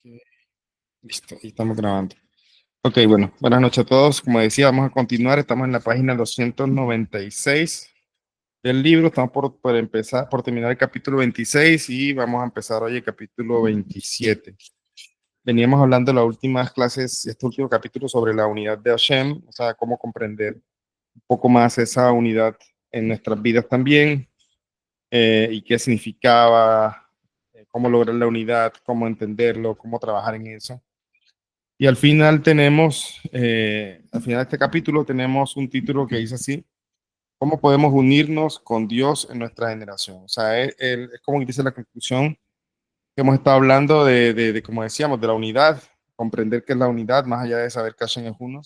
Ok, listo, y estamos grabando. Ok, bueno, buenas noches a todos. Como decía, vamos a continuar. Estamos en la página 296 del libro. Estamos por empezar, por terminar el capítulo 26 y vamos a empezar hoy el capítulo 27. Veníamos hablando en las últimas clases, este último capítulo, sobre la unidad de Hashem, o sea, cómo comprender un poco más esa unidad en nuestras vidas también, y qué significaba, cómo lograr la unidad, cómo entenderlo, cómo trabajar en eso. Y al final tenemos, al final de este capítulo tenemos un título que dice así: ¿cómo podemos unirnos con Dios en nuestra generación? O sea, es como dice la conclusión que hemos estado hablando como decíamos, de la unidad, comprender qué es la unidad, más allá de saber que Hashem es uno,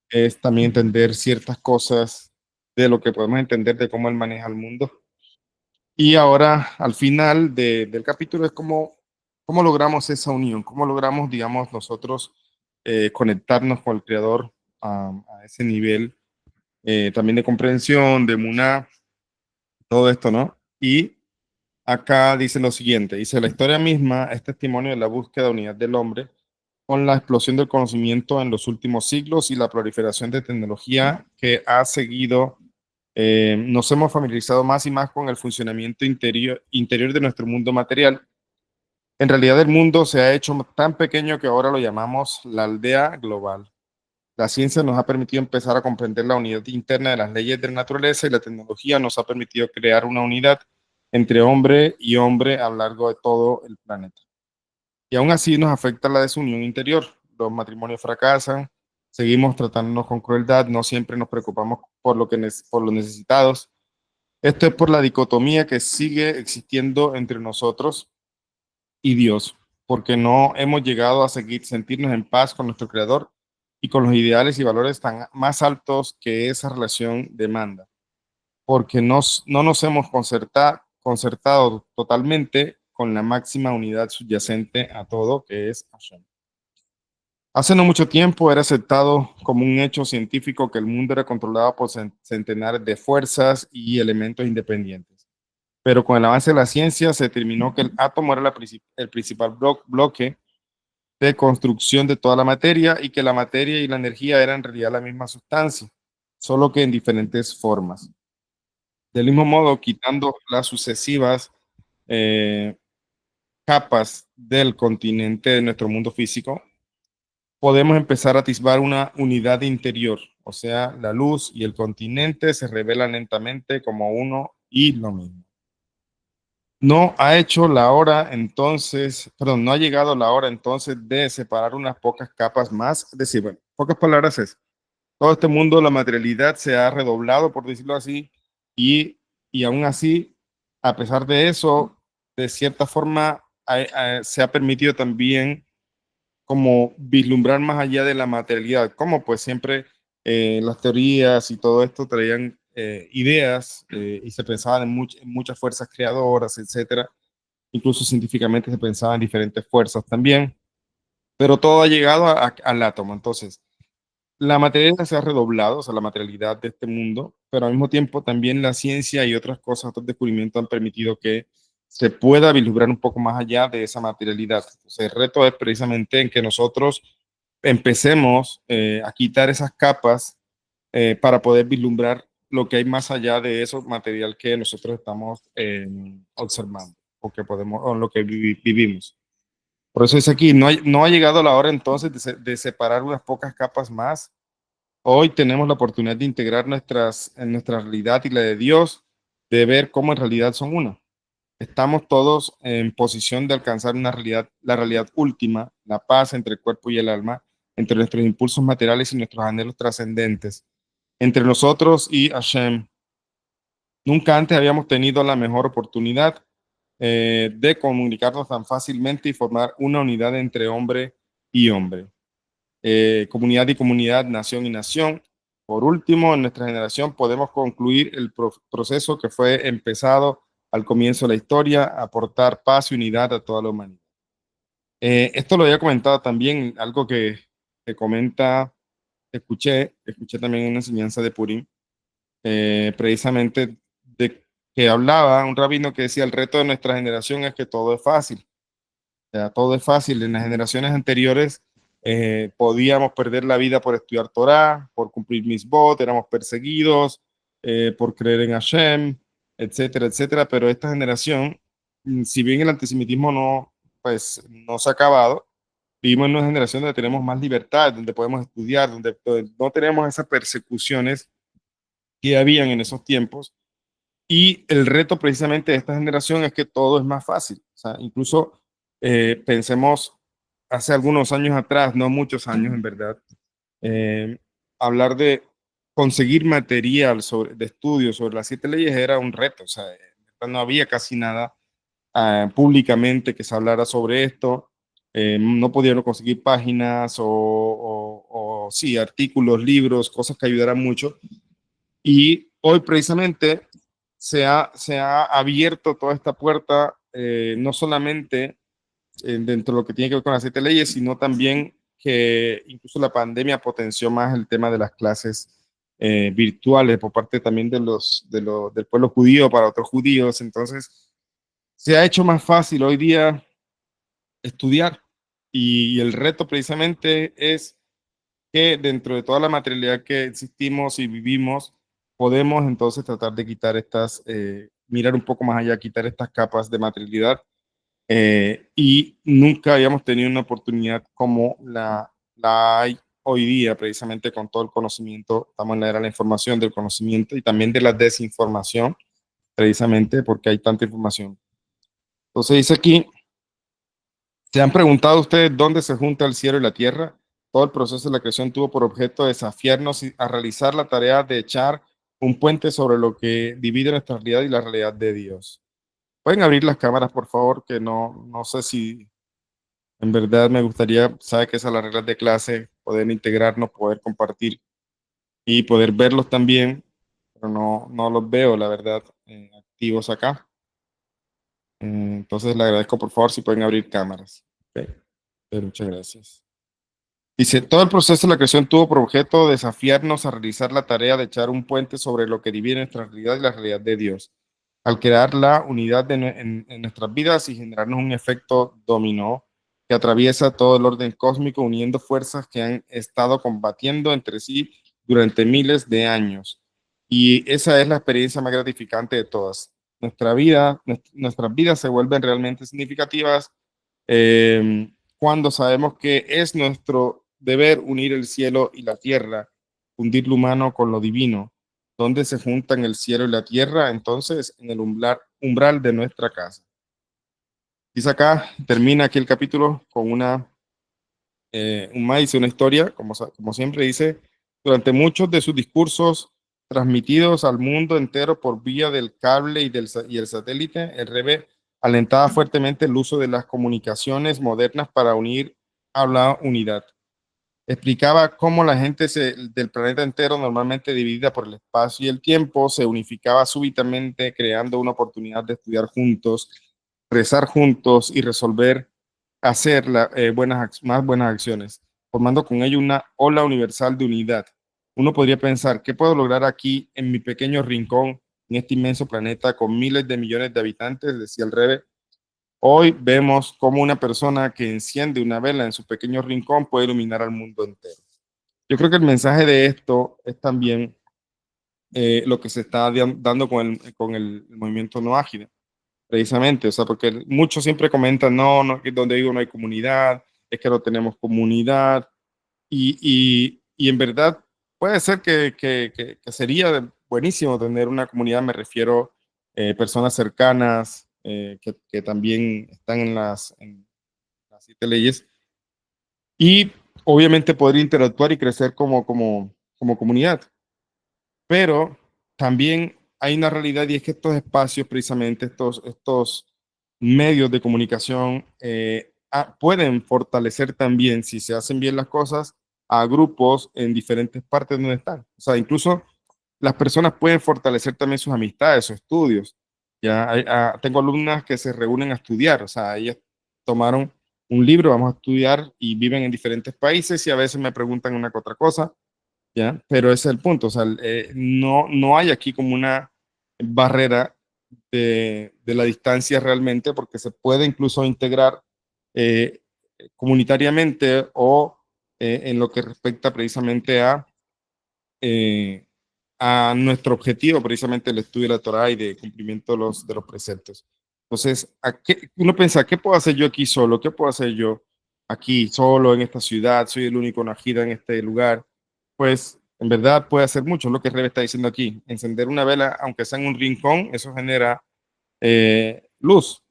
es también entender ciertas cosas de lo que podemos entender de cómo Él maneja el mundo. Y ahora, al final del capítulo, es cómo logramos esa unión, cómo logramos, digamos, nosotros conectarnos con el Creador a ese nivel, también de comprensión, de emuná, todo esto, ¿no? Y acá dice lo siguiente, dice: la historia misma es testimonio de la búsqueda de unidad del hombre con la explosión del conocimiento en los últimos siglos y la proliferación de tecnología que ha seguido. Nos hemos familiarizado más y más con el funcionamiento interior de nuestro mundo material. En realidad, el mundo se ha hecho tan pequeño que ahora lo llamamos la aldea global. La ciencia nos ha permitido empezar a comprender la unidad interna de las leyes de la naturaleza, y la tecnología nos ha permitido crear una unidad entre hombre y hombre a lo largo de todo el planeta. Y aún así nos afecta la desunión interior. Los matrimonios fracasan, seguimos tratándonos con crueldad, no siempre nos preocupamos por los necesitados. Esto es por la dicotomía que sigue existiendo entre nosotros y Dios, porque no hemos llegado a sentirnos en paz con nuestro Creador y con los ideales y valores tan más altos que esa relación demanda, porque no nos hemos concertado totalmente con la máxima unidad subyacente a todo, que es Hashem. Hace no mucho tiempo era aceptado como un hecho científico que el mundo era controlado por centenares de fuerzas y elementos independientes. Pero con el avance de la ciencia se determinó que el átomo era el principal bloque de construcción de toda la materia, y que la materia y la energía eran en realidad la misma sustancia, solo que en diferentes formas. Del mismo modo, quitando las sucesivas eh, capas del continente de nuestro mundo físico, podemos empezar a atisbar una unidad interior, o sea, la luz y el continente se revelan lentamente como uno y lo mismo. No ha hecho la hora entonces, perdón, no ha llegado la hora entonces de separar unas pocas capas más. Es decir, bueno, pocas palabras es, todo este mundo, la materialidad se ha redoblado, por decirlo así, y, y aún así, a pesar de eso, de cierta forma, se ha permitido también como vislumbrar más allá de la materialidad, como pues siempre las teorías y todo esto traían ideas, y se pensaban en muchas fuerzas creadoras, etcétera. Incluso científicamente se pensaba en diferentes fuerzas también, pero todo ha llegado al átomo. Entonces, la materialidad se ha redoblado, o sea, la materialidad de este mundo, pero al mismo tiempo también la ciencia y otras cosas, otros descubrimientos han permitido que se pueda vislumbrar un poco más allá de esa materialidad. Entonces, el reto es precisamente en que nosotros empecemos a quitar esas capas, para poder vislumbrar lo que hay más allá de eso material que nosotros estamos observando, o que podemos, o lo que vivimos. Por eso es aquí, no ha llegado la hora entonces de separar unas pocas capas más. Hoy tenemos la oportunidad de integrar en nuestra realidad y la de Dios, de ver cómo en realidad son uno. Estamos todos en posición de alcanzar la realidad última, la paz entre el cuerpo y el alma, entre nuestros impulsos materiales y nuestros anhelos trascendentes, entre nosotros y Hashem. Nunca antes habíamos tenido la mejor oportunidad de comunicarnos tan fácilmente y formar una unidad entre hombre y hombre, comunidad y comunidad, nación y nación. Por último, en nuestra generación podemos concluir el proceso que fue empezado al comienzo de la historia: aportar paz y unidad a toda la humanidad. Esto lo había comentado también, algo que comenta, escuché también en una enseñanza de Purim, precisamente de que hablaba un rabino que decía: el reto de nuestra generación es que todo es fácil. O sea, todo es fácil. En las generaciones anteriores podíamos perder la vida por estudiar Torah, por cumplir misbot, éramos perseguidos por creer en Hashem, etcétera, etcétera. Pero esta generación, si bien el antisemitismo no, pues, no se ha acabado, vivimos en una generación donde tenemos más libertad, donde podemos estudiar, donde no tenemos esas persecuciones que habían en esos tiempos. Y el reto precisamente de esta generación es que todo es más fácil. O sea, incluso pensemos hace algunos años atrás, no muchos años en verdad, eh, hablar de conseguir material de estudio sobre las 7 leyes era un reto. O sea, no había casi nada públicamente que se hablara sobre esto. No podían conseguir páginas o sí, artículos, libros, cosas que ayudaran mucho. Y hoy precisamente se ha abierto toda esta puerta, no solamente dentro de lo que tiene que ver con las 7 leyes, sino también que incluso la pandemia potenció más el tema de las clases virtuales por parte también del pueblo judío para otros judíos. Entonces, se ha hecho más fácil hoy día estudiar y el reto precisamente es que dentro de toda la materialidad que existimos y vivimos, podemos entonces tratar de quitar mirar un poco más allá, quitar estas capas de materialidad y nunca habíamos tenido una oportunidad como la hay hoy día, precisamente con todo el conocimiento. Estamos en la era de la información, del conocimiento y también de la desinformación, precisamente porque hay tanta información. Entonces dice aquí, ¿se han preguntado ustedes dónde se junta el cielo y la tierra? Todo el proceso de la creación tuvo por objeto desafiarnos a realizar la tarea de echar un puente sobre lo que divide nuestra realidad y la realidad de Dios. Pueden abrir las cámaras, por favor, que no sé si en verdad me gustaría, sabe que esas son las reglas de clase, poder integrarnos, poder compartir y poder verlos también, pero no los veo, la verdad, activos acá. Entonces le agradezco, por favor, si pueden abrir cámaras. Ok, muchas gracias. Dice, todo el proceso de la creación tuvo por objeto desafiarnos a realizar la tarea de echar un puente sobre lo que divide nuestra realidad y la realidad de Dios, al crear la unidad en nuestras vidas y generarnos un efecto dominó que atraviesa todo el orden cósmico, uniendo fuerzas que han estado combatiendo entre sí durante miles de años. Y esa es la experiencia más gratificante de todas. Nuestras vidas se vuelven realmente significativas cuando sabemos que es nuestro deber unir el cielo y la tierra, fundir lo humano con lo divino, donde se juntan el cielo y la tierra, entonces en el umbral de nuestra casa. Dice acá, termina aquí el capítulo con dice una historia, como siempre dice, durante muchos de sus discursos transmitidos al mundo entero por vía del cable y el satélite, el Rebbe alentaba fuertemente el uso de las comunicaciones modernas para unir a la unidad. Explicaba cómo la gente del planeta entero, normalmente dividida por el espacio y el tiempo, se unificaba súbitamente, creando una oportunidad de estudiar juntos, rezar juntos y resolver, hacer más buenas acciones, formando con ello una ola universal de unidad. Uno podría pensar, ¿qué puedo lograr aquí en mi pequeño rincón, en este inmenso planeta con miles de millones de habitantes? Decía el Rebbe. Hoy vemos cómo una persona que enciende una vela en su pequeño rincón puede iluminar al mundo entero. Yo creo que el mensaje de esto es también lo que se está dando con el movimiento no ágil, precisamente, o sea, porque muchos siempre comentan, no, que donde vivo no hay comunidad, es que no tenemos comunidad, y en verdad puede ser que sería buenísimo tener una comunidad, me refiero personas cercanas que también están en las 7 leyes, y obviamente poder interactuar y crecer como comunidad. Pero también hay una realidad y es que estos espacios, precisamente estos medios de comunicación, pueden fortalecer también, si se hacen bien las cosas, a grupos en diferentes partes donde están. O sea, incluso las personas pueden fortalecer también sus amistades, sus estudios. Ya tengo alumnas que se reúnen a estudiar, o sea, ellas tomaron un libro, vamos a estudiar y viven en diferentes países y a veces me preguntan una que otra cosa, ¿ya? Pero ese es el punto, o sea, no hay aquí como una barrera de la distancia realmente, porque se puede incluso integrar eh, comunitariamente o en lo que respecta precisamente eh, a nuestro objetivo, precisamente el estudio de la Torah y de cumplimiento de los preceptos. Entonces, uno piensa, ¿qué puedo hacer yo aquí solo? ¿Qué puedo hacer yo aquí solo en esta ciudad? Soy el único najida en este lugar. Pues en verdad puede hacer mucho, lo que Rebe está diciendo aquí. Encender una vela, aunque sea en un rincón, eso genera luz.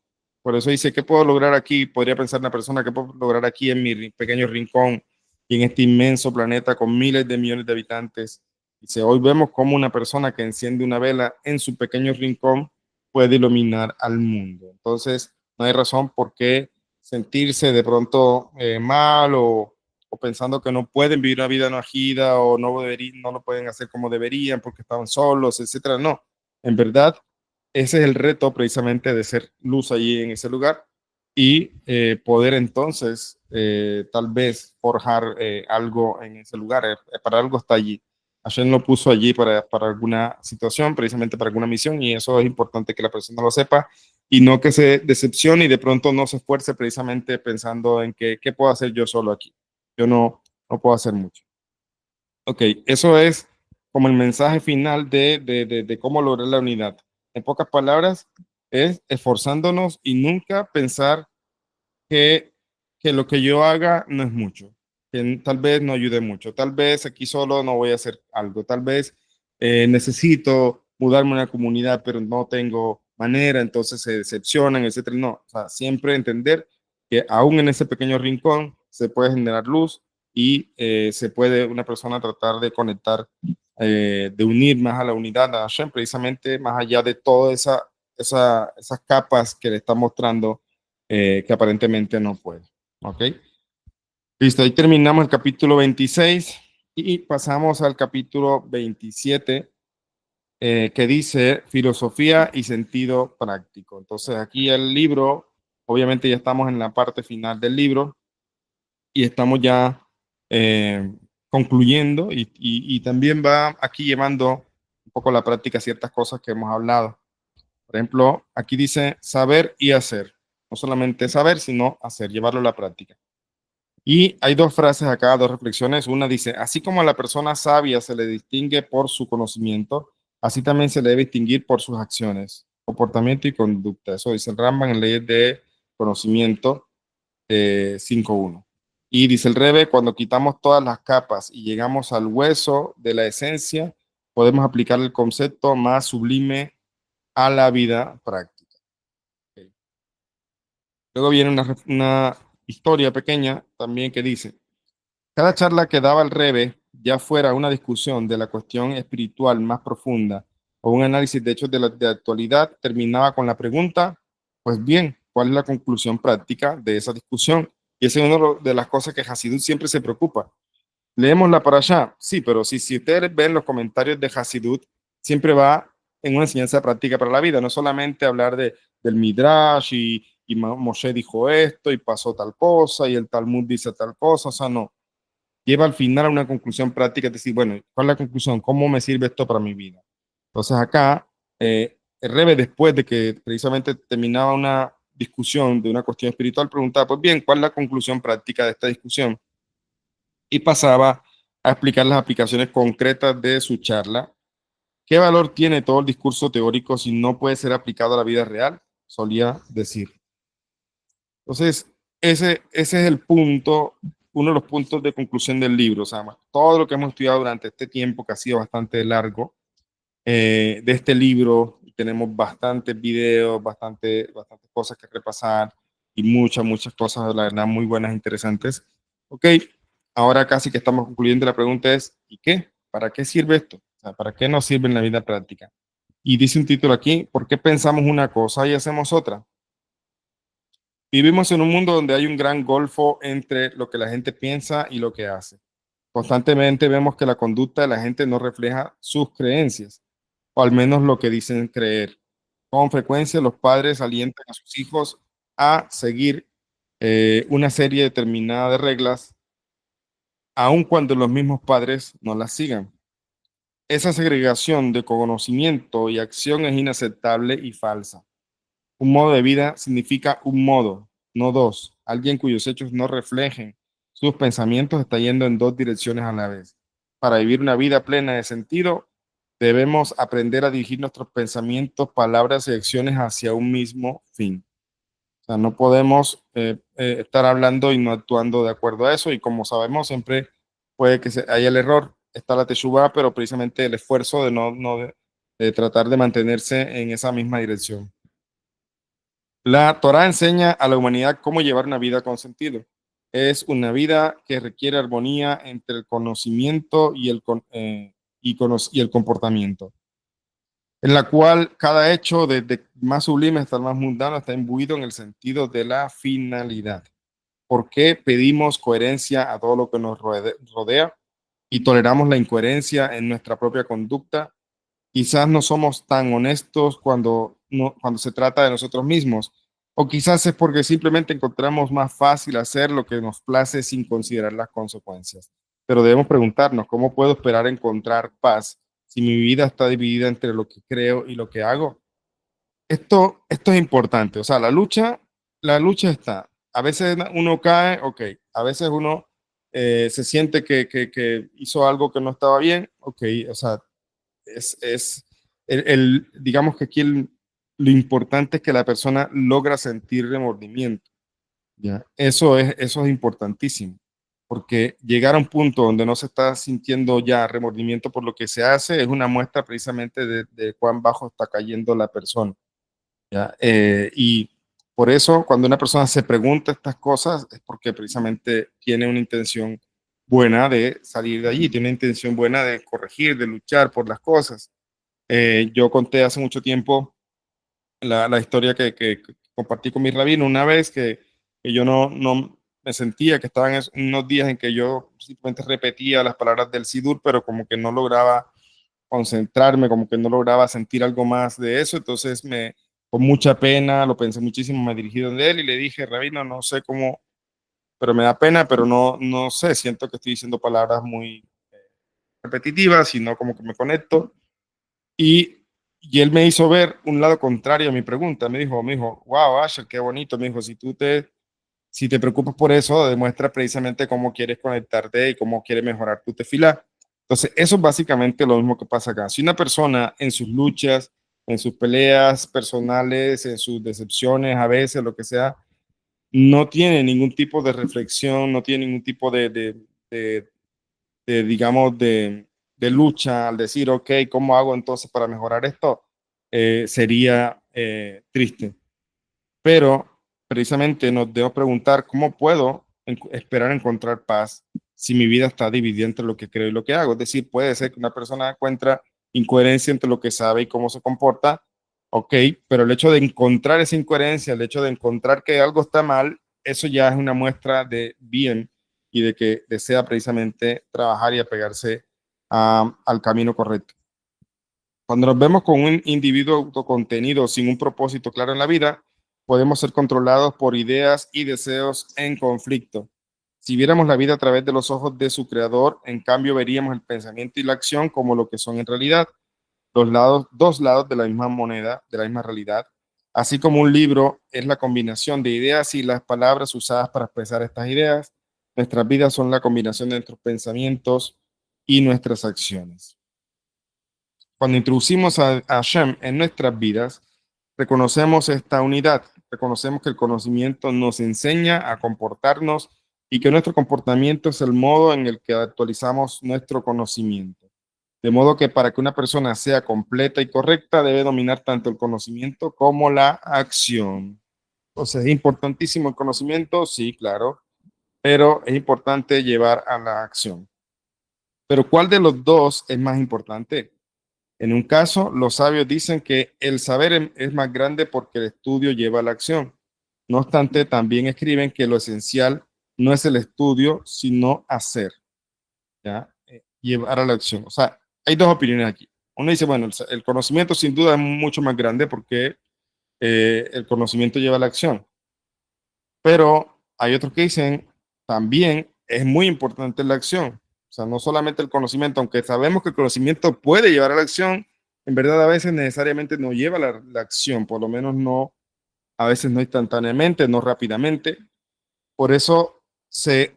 Por eso dice, ¿qué puedo lograr aquí? Podría pensar una persona, ¿qué puedo lograr aquí en mi pequeño rincón y en este inmenso planeta con miles de millones de habitantes? Dice, hoy vemos cómo una persona que enciende una vela en su pequeño rincón puede iluminar al mundo. Entonces, no hay razón por qué sentirse de pronto mal o pensando que no pueden vivir una vida nojida o no lo pueden hacer como deberían porque estaban solos, etcétera. No, en verdad, ese es el reto precisamente de ser luz allí en ese lugar y poder entonces tal vez forjar algo en ese lugar. Para algo está allí. Hashem lo puso allí para alguna situación, precisamente para alguna misión, y eso es importante que la persona lo sepa y no que se decepcione y de pronto no se esfuerce precisamente pensando en que, ¿qué puedo hacer yo solo aquí? Yo no puedo hacer mucho. Ok, eso es como el mensaje final de cómo lograr la unidad. En pocas palabras, es esforzándonos y nunca pensar que, que lo que yo haga no es mucho, que tal vez no ayude mucho, tal vez aquí solo no voy a hacer algo, tal vez necesito mudarme a una comunidad, pero no tengo manera, entonces se decepcionan, etcétera. No, o sea, siempre entender que aún en ese pequeño rincón se puede generar luz y se puede una persona tratar de conectar, de unir más a la unidad, a Hashem, precisamente más allá de todas esas capas que le está mostrando que aparentemente no puede. ¿Ok? Listo, ahí terminamos el capítulo 26 y pasamos al capítulo 27 que dice filosofía y sentido práctico. Entonces aquí el libro, obviamente ya estamos en la parte final del libro y estamos ya eh, concluyendo y también va aquí llevando un poco a la práctica ciertas cosas que hemos hablado. Por ejemplo, aquí dice saber y hacer. No solamente saber, sino hacer, llevarlo a la práctica. Y hay dos frases acá, dos reflexiones. Una dice, así como a la persona sabia se le distingue por su conocimiento, así también se le debe distinguir por sus acciones, comportamiento y conducta. Eso dice el Rambam en Leyes de Conocimiento 5.1. Y dice el Rebe, cuando quitamos todas las capas y llegamos al hueso de la esencia, podemos aplicar el concepto más sublime a la vida práctica. Okay. Luego viene una historia pequeña también que dice, cada charla que daba el Rebe, ya fuera una discusión de la cuestión espiritual más profunda o un análisis de hechos de actualidad, terminaba con la pregunta, pues bien, ¿cuál es la conclusión práctica de esa discusión? Y esa es una de las cosas que Hasidut siempre se preocupa. Leemos la parashá, sí, pero si ustedes ven los comentarios de Hasidut, siempre va en una enseñanza práctica para la vida, no solamente hablar del Midrash y Moshe dijo esto y pasó tal cosa y el Talmud dice tal cosa, o sea, no lleva al final a una conclusión práctica, es decir, bueno, ¿cuál es la conclusión? ¿Cómo me sirve esto para mi vida? Entonces acá, el Rebe, después de que precisamente terminaba una discusión de una cuestión espiritual, preguntaba, pues bien, ¿cuál es la conclusión práctica de esta discusión? Y pasaba a explicar las aplicaciones concretas de su charla. ¿Qué valor tiene todo el discurso teórico si no puede ser aplicado a la vida real? Solía decir. Entonces, ese es el punto, uno de los puntos de conclusión del libro. O sea, todo lo que hemos estudiado durante este tiempo, que ha sido bastante largo, de este libro, tenemos bastantes videos, bastantes cosas que repasar y muchas cosas, la verdad, muy buenas, interesantes. Ok, ahora casi que estamos concluyendo. La pregunta es, ¿y qué? ¿Para qué sirve esto? O sea, ¿para qué nos sirve en la vida práctica? Y dice un título aquí, ¿por qué pensamos una cosa y hacemos otra? Vivimos en un mundo donde hay un gran golfo entre lo que la gente piensa y lo que hace. Constantemente vemos que la conducta de la gente no refleja sus creencias, o al menos lo que dicen creer. Con frecuencia los padres alientan a sus hijos a seguir una serie determinada de reglas, aun cuando los mismos padres no las sigan. Esa segregación de conocimiento y acción es inaceptable y falsa. Un modo de vida significa un modo, no dos. Alguien cuyos hechos no reflejen sus pensamientos está yendo en dos direcciones a la vez. Para vivir una vida plena de sentido, debemos aprender a dirigir nuestros pensamientos, palabras y acciones hacia un mismo fin. O sea, no podemos estar hablando y no actuando de acuerdo a eso. Y como sabemos, siempre puede que haya el error. Está la teshuva, pero precisamente el esfuerzo de de tratar de mantenerse en esa misma dirección. La Torá enseña a la humanidad cómo llevar una vida con sentido. Es una vida que requiere armonía entre el conocimiento y el comportamiento, en la cual cada hecho, desde más sublime hasta el más mundano, está imbuido en el sentido de la finalidad. ¿Por qué pedimos coherencia a todo lo que nos rodea y toleramos la incoherencia en nuestra propia conducta? Quizás no somos tan honestos cuando se trata de nosotros mismos, o quizás es porque simplemente encontramos más fácil hacer lo que nos place sin considerar las consecuencias. Pero debemos preguntarnos, ¿cómo puedo esperar encontrar paz si mi vida está dividida entre lo que creo y lo que hago? Esto es importante, o sea, la lucha está. A veces uno cae, ok, a veces uno se siente que hizo algo que no estaba bien, ok, o sea, es digamos que aquí lo importante es que la persona logra sentir remordimiento, ¿ya? Eso es importantísimo, porque llegar a un punto donde no se está sintiendo ya remordimiento por lo que se hace es una muestra precisamente de cuán bajo está cayendo la persona, ¿ya? Y por eso, cuando una persona se pregunta estas cosas, es porque precisamente tiene una intención buena de salir de allí, tiene una intención buena de corregir, de luchar por las cosas. Yo conté hace mucho tiempo la historia que compartí con mi rabino una vez que yo no me sentía que estaban unos días en que yo simplemente repetía las palabras del Sidur, pero como que no lograba concentrarme, como que no lograba sentir algo más de eso. Entonces, con mucha pena, lo pensé muchísimo, me dirigí donde él y le dije, rabino, no sé cómo, pero me da pena, pero no sé, siento que estoy diciendo palabras muy repetitivas, sino como que me conecto. Y, y él me hizo ver un lado contrario a mi pregunta. Me dijo, wow, Asher, qué bonito. Me dijo, si te preocupas por eso, demuestra precisamente cómo quieres conectarte y cómo quieres mejorar tu tefilá. Entonces, eso es básicamente lo mismo que pasa acá. Si una persona en sus luchas, en sus peleas personales, en sus decepciones, a veces, lo que sea, no tiene ningún tipo de reflexión, no tiene ningún tipo de, digamos, de lucha al decir, ok, ¿cómo hago entonces para mejorar esto? Sería triste. Pero precisamente nos debo preguntar, ¿cómo puedo esperar encontrar paz si mi vida está dividida entre lo que creo y lo que hago? Es decir, puede ser que una persona encuentra incoherencia entre lo que sabe y cómo se comporta, ok, pero el hecho de encontrar esa incoherencia, el hecho de encontrar que algo está mal, eso ya es una muestra de bien y de que desea precisamente trabajar y apegarse al camino correcto. Cuando nos vemos con un individuo autocontenido sin un propósito claro en la vida, podemos ser controlados por ideas y deseos en conflicto. Si viéramos la vida a través de los ojos de su creador, en cambio veríamos el pensamiento y la acción como lo que son en realidad, dos lados de la misma moneda, de la misma realidad. Así como un libro es la combinación de ideas y las palabras usadas para expresar estas ideas, nuestras vidas son la combinación de nuestros pensamientos y nuestras acciones. Cuando introducimos a Hashem en nuestras vidas, reconocemos esta unidad, reconocemos que el conocimiento nos enseña a comportarnos y que nuestro comportamiento es el modo en el que actualizamos nuestro conocimiento. De modo que para que una persona sea completa y correcta, debe dominar tanto el conocimiento como la acción. Entonces, ¿es importantísimo el conocimiento? Sí, claro, pero es importante llevar a la acción. Pero ¿cuál de los dos es más importante? En un caso, los sabios dicen que el saber es más grande porque el estudio lleva a la acción. No obstante, también escriben que lo esencial no es el estudio, sino hacer, ¿ya? Llevar a la acción. O sea, hay dos opiniones aquí. Uno dice, bueno, el conocimiento sin duda es mucho más grande porque el conocimiento lleva a la acción. Pero hay otros que dicen, también es muy importante la acción. O sea, no solamente el conocimiento, aunque sabemos que el conocimiento puede llevar a la acción, en verdad a veces necesariamente no lleva la acción, por lo menos no, a veces no instantáneamente, no rápidamente. Por eso se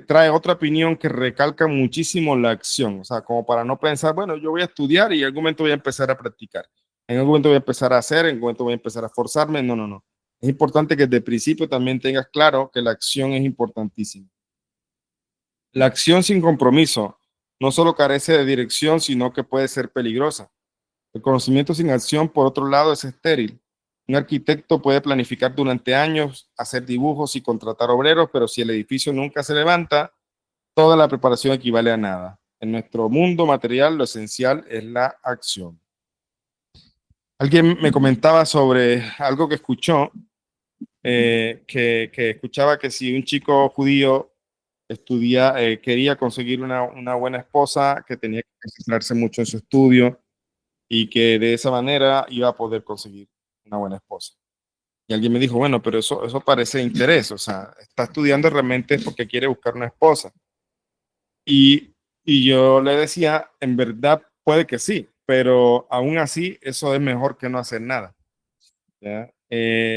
trae otra opinión que recalca muchísimo la acción, o sea, como para no pensar, bueno, yo voy a estudiar y en algún momento voy a empezar a practicar, en algún momento voy a empezar a hacer, en algún momento voy a empezar a forzarme, no, no, no. Es importante que desde el principio también tengas claro que la acción es importantísima. La acción sin compromiso no solo carece de dirección, sino que puede ser peligrosa. El conocimiento sin acción, por otro lado, es estéril. Un arquitecto puede planificar durante años, hacer dibujos y contratar obreros, pero si el edificio nunca se levanta, toda la preparación equivale a nada. En nuestro mundo material, lo esencial es la acción. Alguien me comentaba sobre algo que escuchó, que escuchaba que si un chico judío quería conseguir una buena esposa, que tenía que concentrarse mucho en su estudio y que de esa manera iba a poder conseguir una buena esposa. Y alguien me dijo, bueno, pero eso parece interés, o sea, está estudiando realmente porque quiere buscar una esposa. Y yo le decía, en verdad puede que sí, pero aún así eso es mejor que no hacer nada. ¿Ya?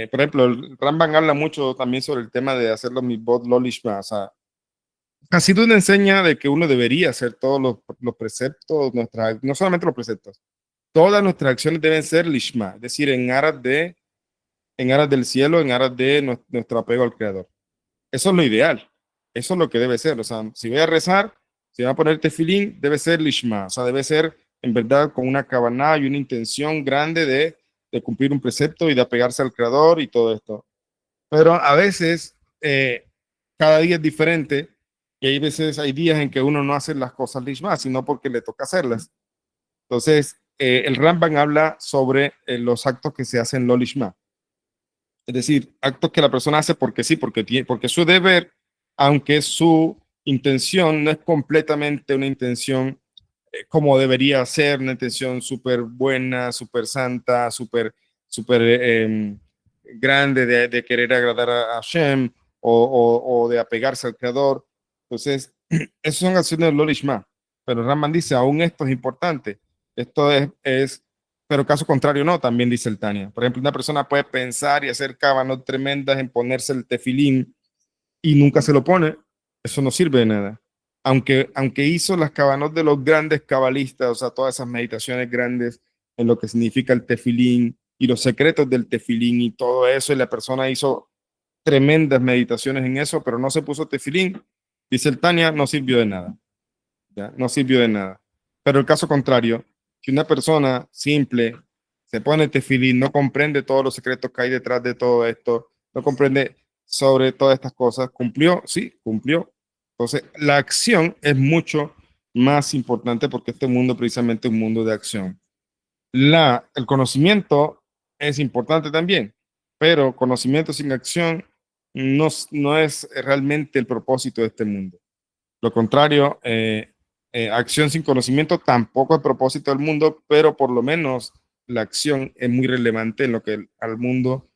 Por ejemplo, el Rambam habla mucho también sobre el tema de hacer los mitzvot lo lishma, o sea, Hasidut enseña de que uno debería hacer todos los preceptos, no solamente los preceptos, todas nuestras acciones deben ser lishma, es decir, en aras del cielo, en aras de nuestro apego al Creador. Eso es lo ideal, eso es lo que debe ser. O sea, si voy a rezar, si voy a poner tefilín, debe ser lishma, o sea, debe ser en verdad con una cabana y una intención grande de cumplir un precepto y de apegarse al Creador y todo esto. Pero a veces, cada día es diferente y hay veces, hay días en que uno no hace las cosas lishma, sino porque le toca hacerlas. Entonces, el Rambam habla sobre los actos que se hacen lo lishma. Es decir, actos que la persona hace porque sí, porque es su deber, aunque su intención no es completamente una intención como debería ser, una intención súper buena, súper santa, súper grande de querer agradar a Hashem o de apegarse al Creador. Entonces, esas son acciones de Lolishma. Pero Raman dice, aún esto es importante. Esto es pero caso contrario no, también dice el Tania. Por ejemplo, una persona puede pensar y hacer cábanos tremendas en ponerse el tefilín y nunca se lo pone. Eso no sirve de nada. Aunque hizo las cábanos de los grandes cabalistas, o sea, todas esas meditaciones grandes en lo que significa el tefilín y los secretos del tefilín y todo eso, y la persona hizo tremendas meditaciones en eso, pero no se puso tefilín, dice el Tania, no sirvió de nada. ¿Ya? No sirvió de nada. Pero el caso contrario, si una persona simple se pone tefilín, no comprende todos los secretos que hay detrás de todo esto, no comprende sobre todas estas cosas, ¿cumplió? Sí, cumplió. Entonces, la acción es mucho más importante porque este mundo precisamente es un mundo de acción. El conocimiento es importante también, pero conocimiento sin acción no es realmente el propósito de este mundo. Lo contrario, acción sin conocimiento tampoco es propósito del mundo, pero por lo menos la acción es muy relevante en lo que al mundo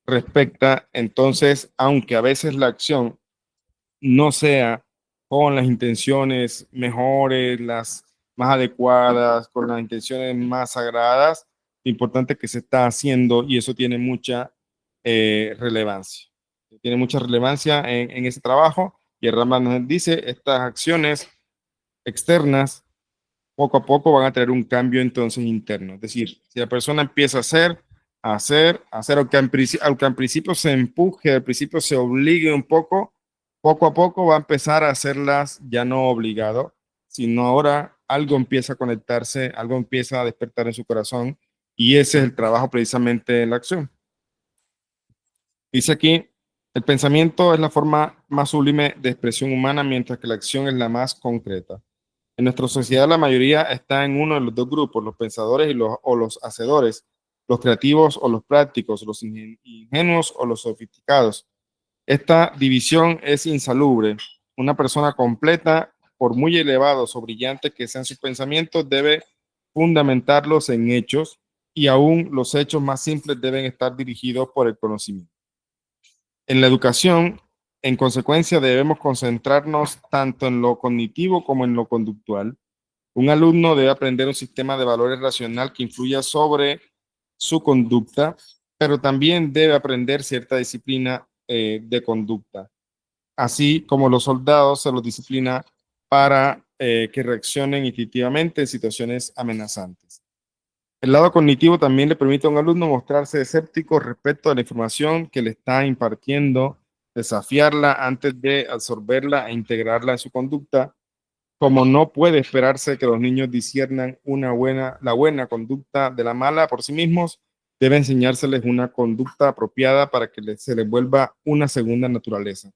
respecta. Entonces, aunque a veces la acción no sea con las intenciones mejores, las más adecuadas, con las intenciones más sagradas, lo importante es que se está haciendo y eso tiene mucha relevancia. Tiene mucha relevancia en ese trabajo y el Rambam nos dice, estas acciones externas poco a poco van a tener un cambio entonces interno. Es decir, si la persona empieza a hacer, aunque al principio se empuje, al principio se obligue un poco a poco va a empezar a hacerlas ya no obligado, sino ahora algo empieza a conectarse, algo empieza a despertar en su corazón y ese es el trabajo precisamente de la acción. Dice aquí, el pensamiento es la forma más sublime de expresión humana, mientras que la acción es la más concreta. En nuestra sociedad la mayoría está en uno de los dos grupos, los pensadores o los hacedores, los creativos o los prácticos, los ingenuos o los sofisticados. Esta división es insalubre. Una persona completa, por muy elevados o brillantes que sean sus pensamientos, debe fundamentarlos en hechos y aún los hechos más simples deben estar dirigidos por el conocimiento. En la educación, en consecuencia, debemos concentrarnos tanto en lo cognitivo como en lo conductual. Un alumno debe aprender un sistema de valores racional que influya sobre su conducta, pero también debe aprender cierta disciplina de conducta, así como los soldados se los disciplina para que reaccionen instintivamente en situaciones amenazantes. El lado cognitivo también le permite a un alumno mostrarse escéptico respecto a la información que le está impartiendo, desafiarla antes de absorberla e integrarla en su conducta. Como no puede esperarse que los niños disciernan la buena conducta de la mala por sí mismos, debe enseñárseles una conducta apropiada para que se les vuelva una segunda naturaleza.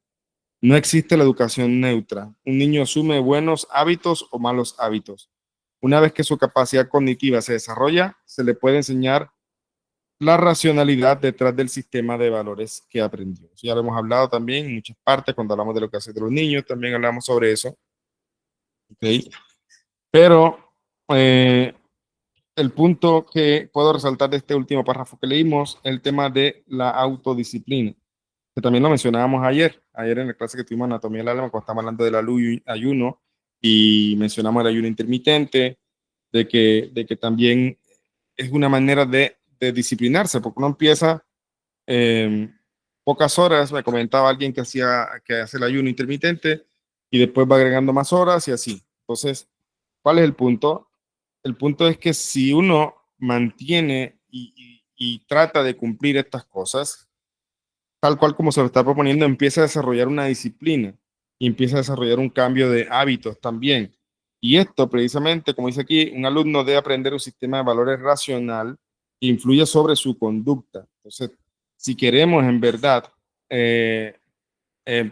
No existe la educación neutra. Un niño asume buenos hábitos o malos hábitos. Una vez que su capacidad cognitiva se desarrolla, se le puede enseñar la racionalidad detrás del sistema de valores que aprendió. Ya lo hemos hablado también en muchas partes, cuando hablamos de lo que hace de los niños, también hablamos sobre eso. ¿Okay? Pero el punto que puedo resaltar de este último párrafo que leímos es el tema de la autodisciplina, que también lo mencionábamos ayer en la clase que tuvimos anatomía del alma, cuando estábamos hablando del ayuno y mencionamos el ayuno intermitente, de que también es una manera de disciplinarse, porque uno empieza eh, pocas horas, me comentaba alguien que hace el ayuno intermitente y después va agregando más horas y así. Entonces, ¿cuál es el punto? El punto es que si uno mantiene y trata de cumplir estas cosas, tal cual como se lo está proponiendo, empieza a desarrollar una disciplina y empieza a desarrollar un cambio de hábitos también. Y esto precisamente, como dice aquí, un alumno debe aprender un sistema de valores racional que influye sobre su conducta. Entonces, si queremos en verdad, eh, eh,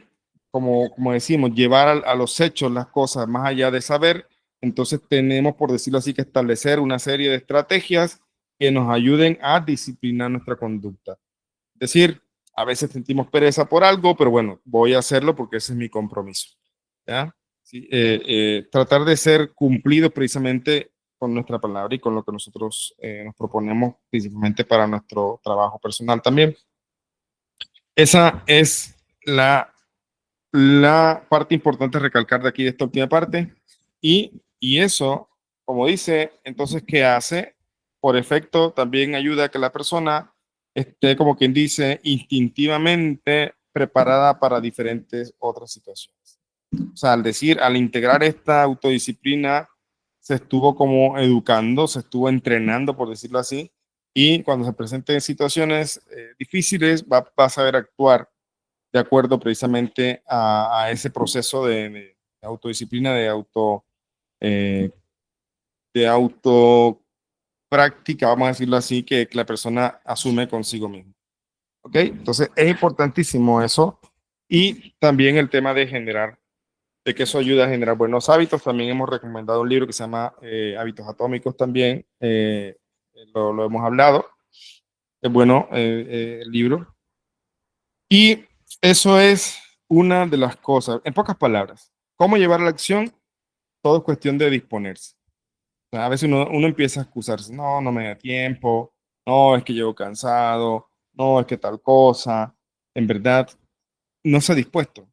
como decimos, llevar a los hechos las cosas más allá de saber, entonces tenemos, por decirlo así, que establecer una serie de estrategias que nos ayuden a disciplinar nuestra conducta. Es decir, a veces sentimos pereza por algo, pero bueno, voy a hacerlo porque ese es mi compromiso. ¿Ya? Sí, tratar de ser cumplidos precisamente con nuestra palabra y con lo que nosotros nos proponemos, principalmente para nuestro trabajo personal también. Esa es la parte importante a recalcar de aquí, de esta última parte. Y eso, como dice, entonces, ¿qué hace? Por efecto, también ayuda a que la persona esté, como quien dice, instintivamente preparada para diferentes otras situaciones. O sea, al integrar esta autodisciplina, se estuvo como educando, se estuvo entrenando, por decirlo así, y cuando se presenten situaciones difíciles, va a saber actuar de acuerdo precisamente a ese proceso de autodisciplina, eh, de auto práctica, vamos a decirlo así, que la persona asume consigo misma. ¿Ok? Entonces es importantísimo eso. Y también el tema de que eso ayuda a generar buenos hábitos. También hemos recomendado un libro que se llama Hábitos Atómicos también. Lo hemos hablado. Es bueno el libro. Y eso es una de las cosas. En pocas palabras, ¿cómo llevar a la acción? Todo es cuestión de disponerse. O sea, a veces uno empieza a excusarse, no, no me da tiempo, no, es que llego cansado, no, es que tal cosa. En verdad, no se ha dispuesto.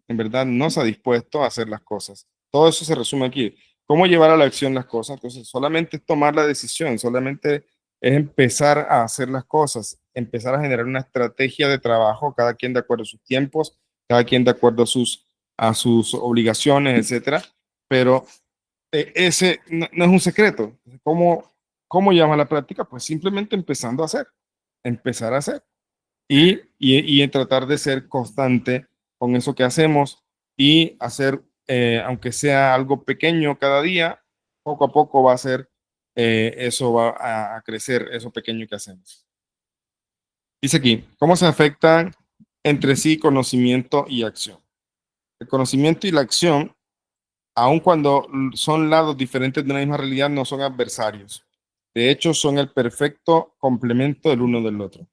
En verdad, no se ha dispuesto a hacer las cosas. Todo eso se resume aquí. ¿Cómo llevar a la acción las cosas? Entonces, solamente es tomar la decisión, solamente es empezar a hacer las cosas, empezar a generar una estrategia de trabajo, cada quien de acuerdo a sus tiempos, cada quien de acuerdo a sus obligaciones, etcétera. Pero ese no es un secreto. ¿Cómo llama a la práctica? Pues simplemente empezando a hacer, empezar a hacer y en tratar de ser constante con eso que hacemos y hacer, aunque sea algo pequeño cada día, poco a poco va a ser, eso va a crecer, eso pequeño que hacemos. Dice aquí, ¿cómo se afectan entre sí conocimiento y acción? El conocimiento y la acción, aun cuando son lados diferentes de una misma realidad, no son adversarios. De hecho, son el perfecto complemento del uno del otro.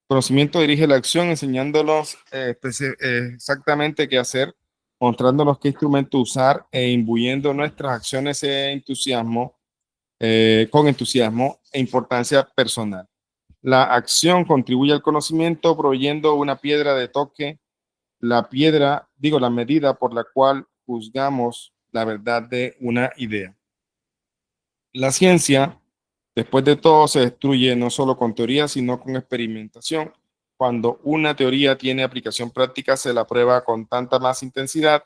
Conocimiento dirige la acción, enseñándolos exactamente qué hacer, mostrándonos qué instrumento usar e imbuyendo nuestras acciones con entusiasmo e importancia personal. La acción contribuye al conocimiento, proveyendo una piedra de toque, la medida por la cual juzgamos la verdad de una idea. La ciencia, después de todo, se destruye no solo con teoría, sino con experimentación. cuando una teoría tiene aplicación práctica, se la prueba con tanta más intensidad,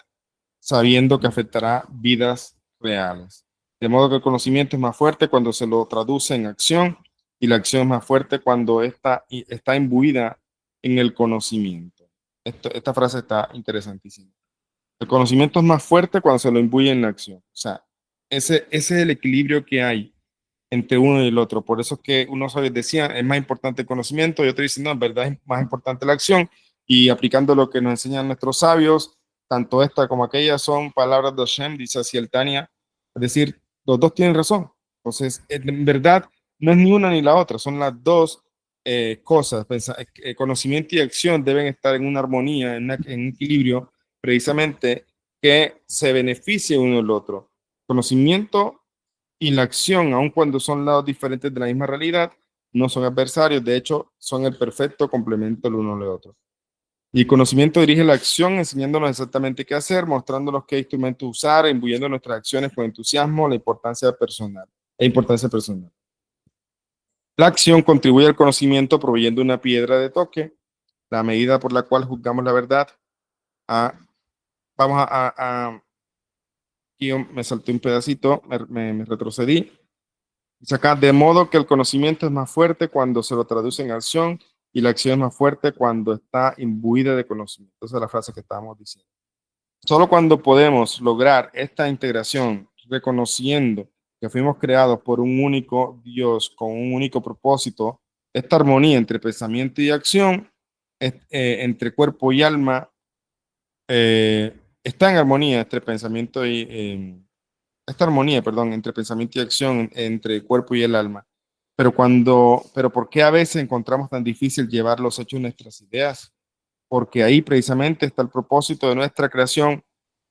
sabiendo que afectará vidas reales. De modo que el conocimiento es más fuerte cuando se lo traduce en acción y la acción es más fuerte cuando está imbuida en el conocimiento. Esta frase está interesantísima. El conocimiento es más fuerte cuando se lo imbuye en la acción. O sea, ese es el equilibrio que hay entre uno y el otro. Por eso es que unos sabios decían, es más importante el conocimiento, y otros dicen, no, en verdad es más importante la acción. Y aplicando lo que nos enseñan nuestros sabios, tanto esta como aquella son palabras de Hashem, dice así el Tania. Es decir, los dos tienen razón. Entonces, en verdad, no es ni una ni la otra, son las dos cosas. Conocimiento y acción deben estar en una armonía, en un equilibrio, precisamente que se beneficie uno del otro. Conocimiento y la acción, aun cuando son lados diferentes de la misma realidad, no son adversarios, de hecho, son el perfecto complemento el uno del otro. Y el conocimiento dirige la acción, enseñándonos exactamente qué hacer, mostrándonos qué instrumentos usar, imbuyendo nuestras acciones con entusiasmo, la importancia personal. La acción contribuye al conocimiento proveyendo una piedra de toque, la medida por la cual juzgamos la verdad. Vamos aquí me salté un pedacito, me retrocedí. Dice acá, de modo que el conocimiento es más fuerte cuando se lo traduce en acción y la acción es más fuerte cuando está imbuida de conocimiento. Esa es la frase que estábamos diciendo. Solo cuando podemos lograr esta integración, reconociendo que fuimos creados por un único Dios con un único propósito, esta armonía entre pensamiento y acción, entre cuerpo y alma, está en armonía entre pensamiento y esta armonía, perdón, entre pensamiento y acción, entre el cuerpo y el alma. Pero ¿por qué a veces encontramos tan difícil llevar los hechos en nuestras ideas? Porque ahí precisamente está el propósito de nuestra creación,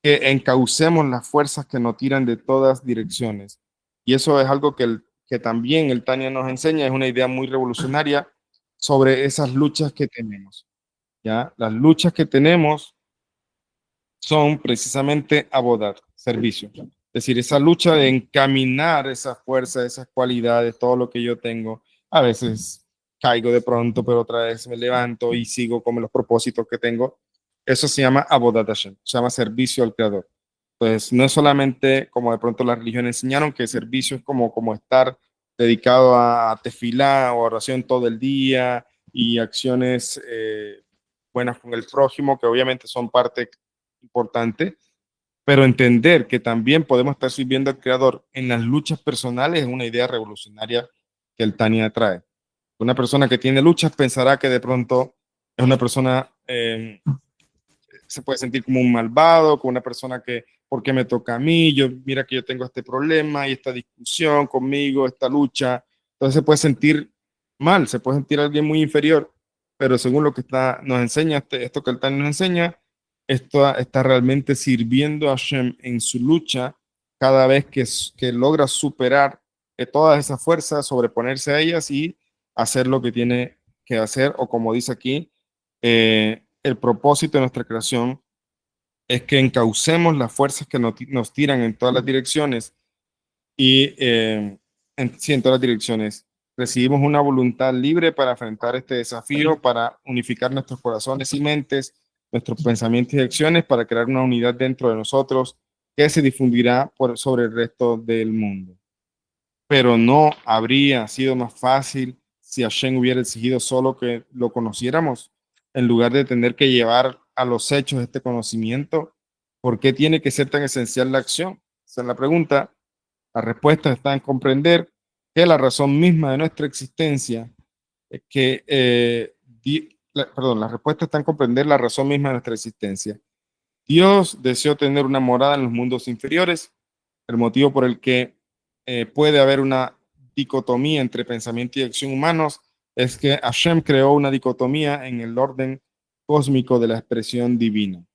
que encaucemos las fuerzas que nos tiran de todas direcciones. Y eso es algo que también el Tania nos enseña, es una idea muy revolucionaria sobre esas luchas que tenemos. ¿Ya? Las luchas que tenemos son precisamente abodar, servicio. Es decir, esa lucha de encaminar esa fuerza, esas cualidades, todo lo que yo tengo. A veces caigo de pronto, pero otra vez me levanto y sigo con los propósitos que tengo. Eso se llama Abodat Hashem, se llama servicio al Creador. Pues no es solamente como de pronto las religiones enseñaron, que servicio es como estar dedicado a tefilá o oración todo el día y acciones buenas con el prójimo, que obviamente son parte importante, pero entender que también podemos estar sirviendo al Creador en las luchas personales es una idea revolucionaria que el Tania trae. Una persona que tiene luchas pensará que de pronto es una persona, se puede sentir como un malvado, como una persona que, ¿por qué me toca a mí? Mira que yo tengo este problema y esta discusión conmigo, esta lucha. Entonces se puede sentir mal, se puede sentir alguien muy inferior, pero según lo que nos enseña, esto que el Tania nos enseña, esto está realmente sirviendo a Hashem en su lucha cada vez que logra superar todas esas fuerzas, sobreponerse a ellas y hacer lo que tiene que hacer, o como dice aquí, el propósito de nuestra creación es que encaucemos las fuerzas que nos tiran en todas las direcciones y sí, en todas las direcciones. Recibimos una voluntad libre para enfrentar este desafío, para unificar nuestros corazones y mentes, nuestros pensamientos y acciones, para crear una unidad dentro de nosotros que se difundirá sobre el resto del mundo. Pero no habría sido más fácil si Hashem hubiera exigido solo que lo conociéramos, en lugar de tener que llevar a los hechos este conocimiento. ¿Por qué tiene que ser tan esencial la acción? Esa es la pregunta. La respuesta está en comprender que la razón misma de nuestra existencia, la respuesta está en comprender la razón misma de nuestra existencia. Dios deseó tener una morada en los mundos inferiores, el motivo por el que puede haber una dicotomía entre pensamiento y acción humanos es que Hashem creó una dicotomía en el orden cósmico de la expresión divina,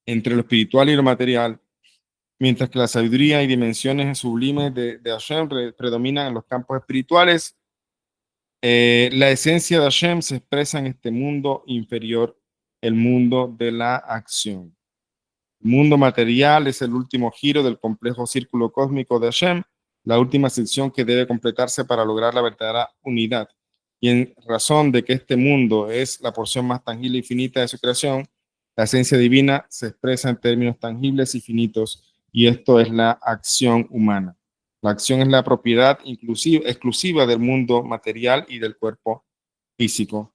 entre lo espiritual y lo material, mientras que la sabiduría y dimensiones sublimes de Hashem predominan en los campos espirituales. La esencia de Hashem se expresa en este mundo inferior, el mundo de la acción. El mundo material es el último giro del complejo círculo cósmico de Hashem, la última sección que debe completarse para lograr la verdadera unidad. y en razón de que este mundo es la porción más tangible y finita de su creación, la esencia divina se expresa en términos tangibles y finitos, y esto es la acción humana. La acción es la propiedad exclusiva del mundo material y del cuerpo físico.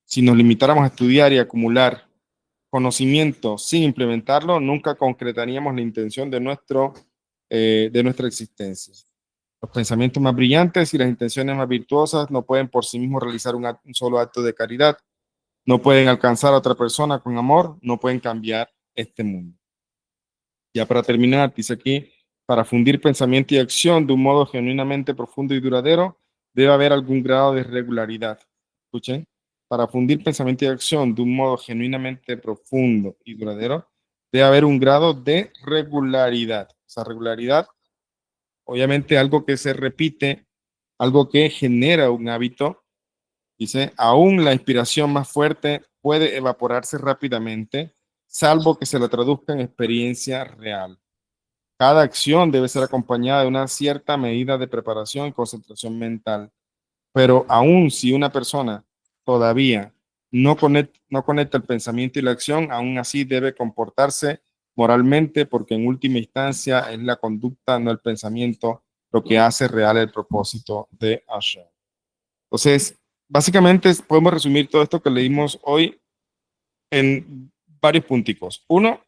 Si nos limitáramos a estudiar y acumular conocimiento sin implementarlo, nunca concretaríamos la intención de nuestra existencia. Los pensamientos más brillantes y las intenciones más virtuosas no pueden por sí mismos realizar un solo acto de caridad, no pueden alcanzar a otra persona con amor, no pueden cambiar este mundo. Ya para terminar, dice aquí, para fundir pensamiento y acción de un modo genuinamente profundo y duradero, debe haber algún grado de regularidad. Escuchen, para fundir pensamiento y acción de un modo genuinamente profundo y duradero, debe haber un grado de regularidad. O sea, regularidad, obviamente algo que se repite, algo que genera un hábito. Dice, aún la inspiración más fuerte puede evaporarse rápidamente, salvo que se la traduzca en experiencia real. Cada acción debe ser acompañada de una cierta medida de preparación y concentración mental. Pero aún si una persona todavía no conecta el pensamiento y la acción, aún así debe comportarse moralmente porque en última instancia es la conducta, no el pensamiento, lo que hace real el propósito de Hashem. Entonces, básicamente podemos resumir todo esto que leímos hoy en varios punticos. Uno,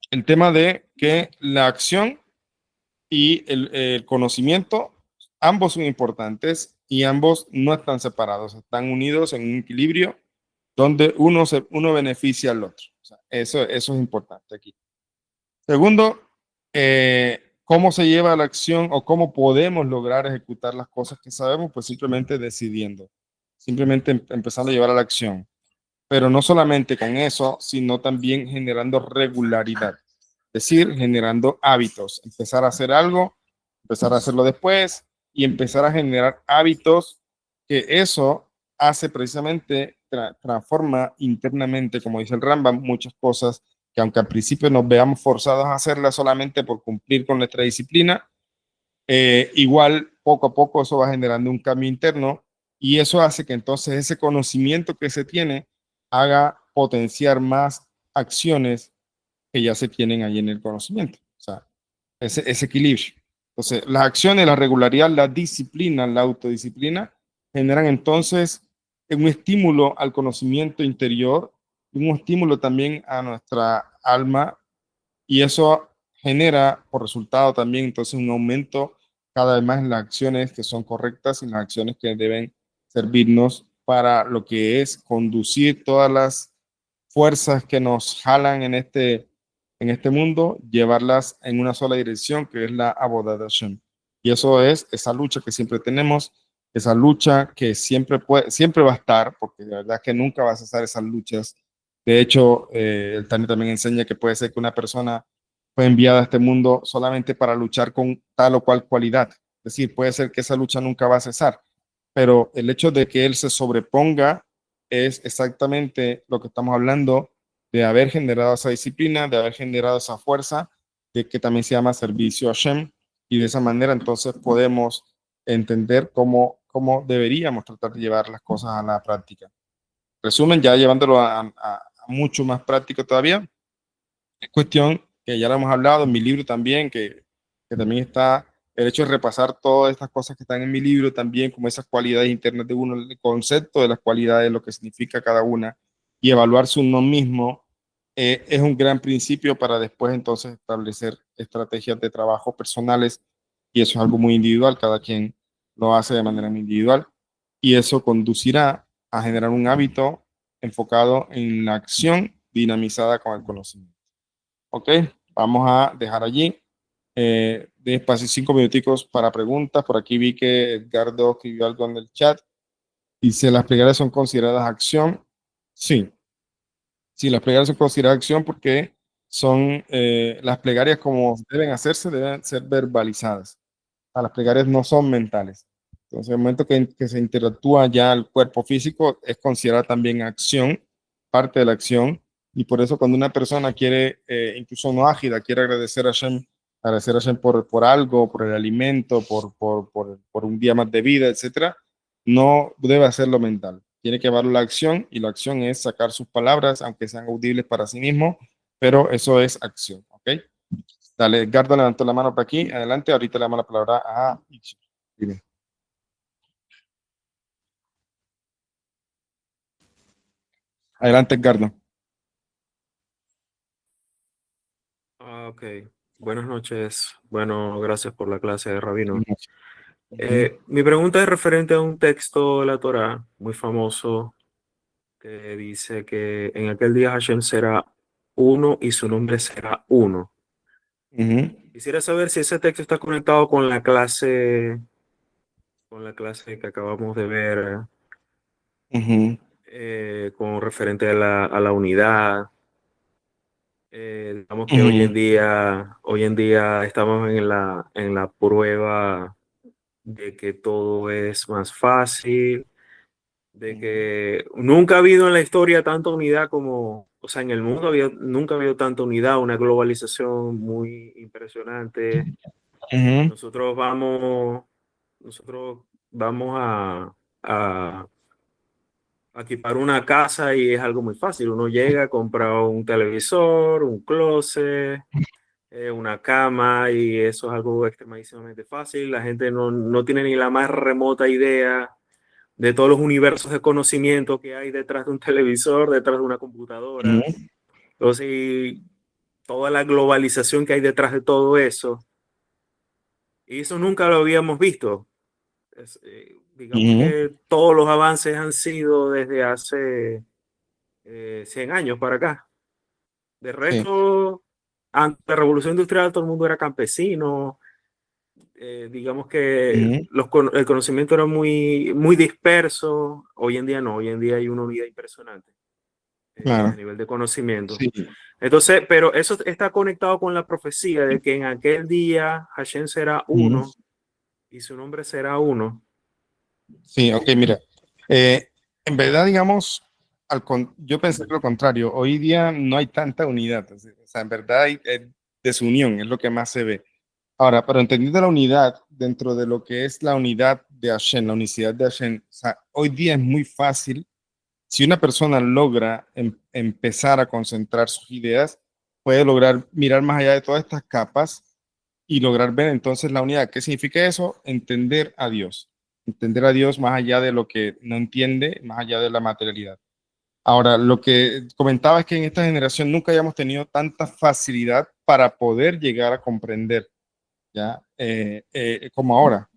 el tema de que la acción y el conocimiento, ambos son importantes y ambos no están separados, están unidos en un equilibrio donde uno beneficia al otro. O sea, eso es importante aquí. Segundo, ¿cómo se lleva a la acción o cómo podemos lograr ejecutar las cosas que sabemos? Pues simplemente decidiendo, simplemente empezando a llevar a la acción. Pero no solamente con eso, sino también generando regularidad, es decir, generando hábitos, empezar a hacer algo, empezar a hacerlo después y empezar a generar hábitos que eso hace precisamente, transforma internamente, como dice el Rambam, muchas cosas que aunque al principio nos veamos forzados a hacerlas solamente por cumplir con nuestra disciplina, igual poco a poco eso va generando un cambio interno y eso hace que entonces ese conocimiento que se tiene haga potenciar más acciones que ya se tienen ahí en el conocimiento. O sea, ese equilibrio. Entonces, las acciones, la regularidad, la disciplina, la autodisciplina generan entonces un estímulo al conocimiento interior, un estímulo también a nuestra alma y eso genera por resultado también entonces un aumento cada vez más en las acciones que son correctas y las acciones que deben servirnos para lo que es conducir todas las fuerzas que nos jalan en este mundo, llevarlas en una sola dirección, que es la Avodat Hashem. Y eso es esa lucha que siempre tenemos, esa lucha que siempre va a estar, porque de verdad que nunca va a cesar esas luchas. De hecho, el Tani también enseña que puede ser que una persona fue enviada a este mundo solamente para luchar con tal o cual cualidad. Es decir, puede ser que esa lucha nunca va a cesar, pero el hecho de que él se sobreponga es exactamente lo que estamos hablando de haber generado esa disciplina, de haber generado esa fuerza, de que también se llama servicio a Hashem, y de esa manera entonces podemos entender cómo deberíamos tratar de llevar las cosas a la práctica. Resumen, ya llevándolo a mucho más práctico todavía, es cuestión que ya lo hemos hablado en mi libro también, que también está el hecho de repasar todas estas cosas que están en mi libro también, como esas cualidades internas de uno, el concepto de las cualidades, lo que significa cada una, y evaluarse uno mismo, es un gran principio para después entonces establecer estrategias de trabajo personales, y eso es algo muy individual, cada quien lo hace de manera muy individual, y eso conducirá a generar un hábito enfocado en la acción dinamizada con el conocimiento. Ok, vamos a dejar allí. De espacio 5 minuticos para preguntas. Por aquí vi que Edgardo escribió algo en el chat. Dice, ¿las plegarias son consideradas acción? Sí, sí, las plegarias son consideradas acción porque son las plegarias como deben hacerse, deben ser verbalizadas. Las plegarias no son mentales. Entonces, el momento que se interactúa ya el cuerpo físico es considerada también acción, parte de la acción. Y por eso cuando una persona quiere, incluso no ágida, quiere agradecer a Hashem por algo, por el alimento, por un día más de vida, etcétera, no debe hacerlo mental. Tiene que llevarlo a la acción y la acción es sacar sus palabras, aunque sean audibles para sí mismo, pero eso es acción, ¿ok? Dale, Edgardo levantó la mano por aquí, adelante, ahorita le damos la palabra a Ichi. Dime. Adelante, Edgardo. Ok, buenas noches. Bueno, gracias por la clase de Rabino. Ujú, Mi pregunta es referente a un texto de la Torá muy famoso que dice que en aquel día Hashem será uno y su nombre será uno. ujú, Quisiera saber si ese texto está conectado con la clase que acabamos de ver, ujú, con referente a a la unidad. Digamos que ujú, hoy en día estamos en en la prueba de que todo es más fácil, de ujú, que nunca ha habido en la historia tanta unidad como, o sea, en el mundo nunca ha habido tanta unidad, una globalización muy impresionante. ujú, Nosotros vamos, nosotros vamos a, a equipar una casa y es algo muy fácil. Uno llega, compra un televisor, un closet, una cama y eso es algo extremadísimamente fácil. La gente no tiene ni la más remota idea de todos los universos de conocimiento que hay detrás de un televisor, detrás de una computadora. ujú, Entonces, y toda la globalización que hay detrás de todo eso, y eso nunca lo habíamos visto. Digamos ujú. que todos los avances han sido desde hace 100 años para acá. De Sí. resto, antes de la Revolución Industrial todo el mundo era campesino, digamos que Ujú, el conocimiento era muy disperso. Hoy en día no, hoy en día hay una unidad impresionante a claro. nivel de conocimiento. Sí. Entonces, pero eso está conectado con la profecía de que en aquel día Hashem será Ujú. uno y su nombre será uno. Sí, ok, mira. eh, en verdad, digamos, yo pensé lo contrario. Hoy día no hay tanta unidad. O sea, en verdad hay desunión, es lo que más se ve. Ahora, pero entendiendo la unidad dentro de lo que es la unidad de Hashem, la unicidad de Hashem, o sea, hoy día es muy fácil, si una persona logra empezar a concentrar sus ideas, puede lograr mirar más allá de todas estas capas y lograr ver entonces la unidad. ¿Qué significa eso? Entender a Dios. Entender a Dios más allá de lo que no entiende, más allá de la materialidad. Ahora, lo que comentaba es que en esta generación nunca hayamos tenido tanta facilidad para poder llegar a comprender, ¿ya? Como ahora.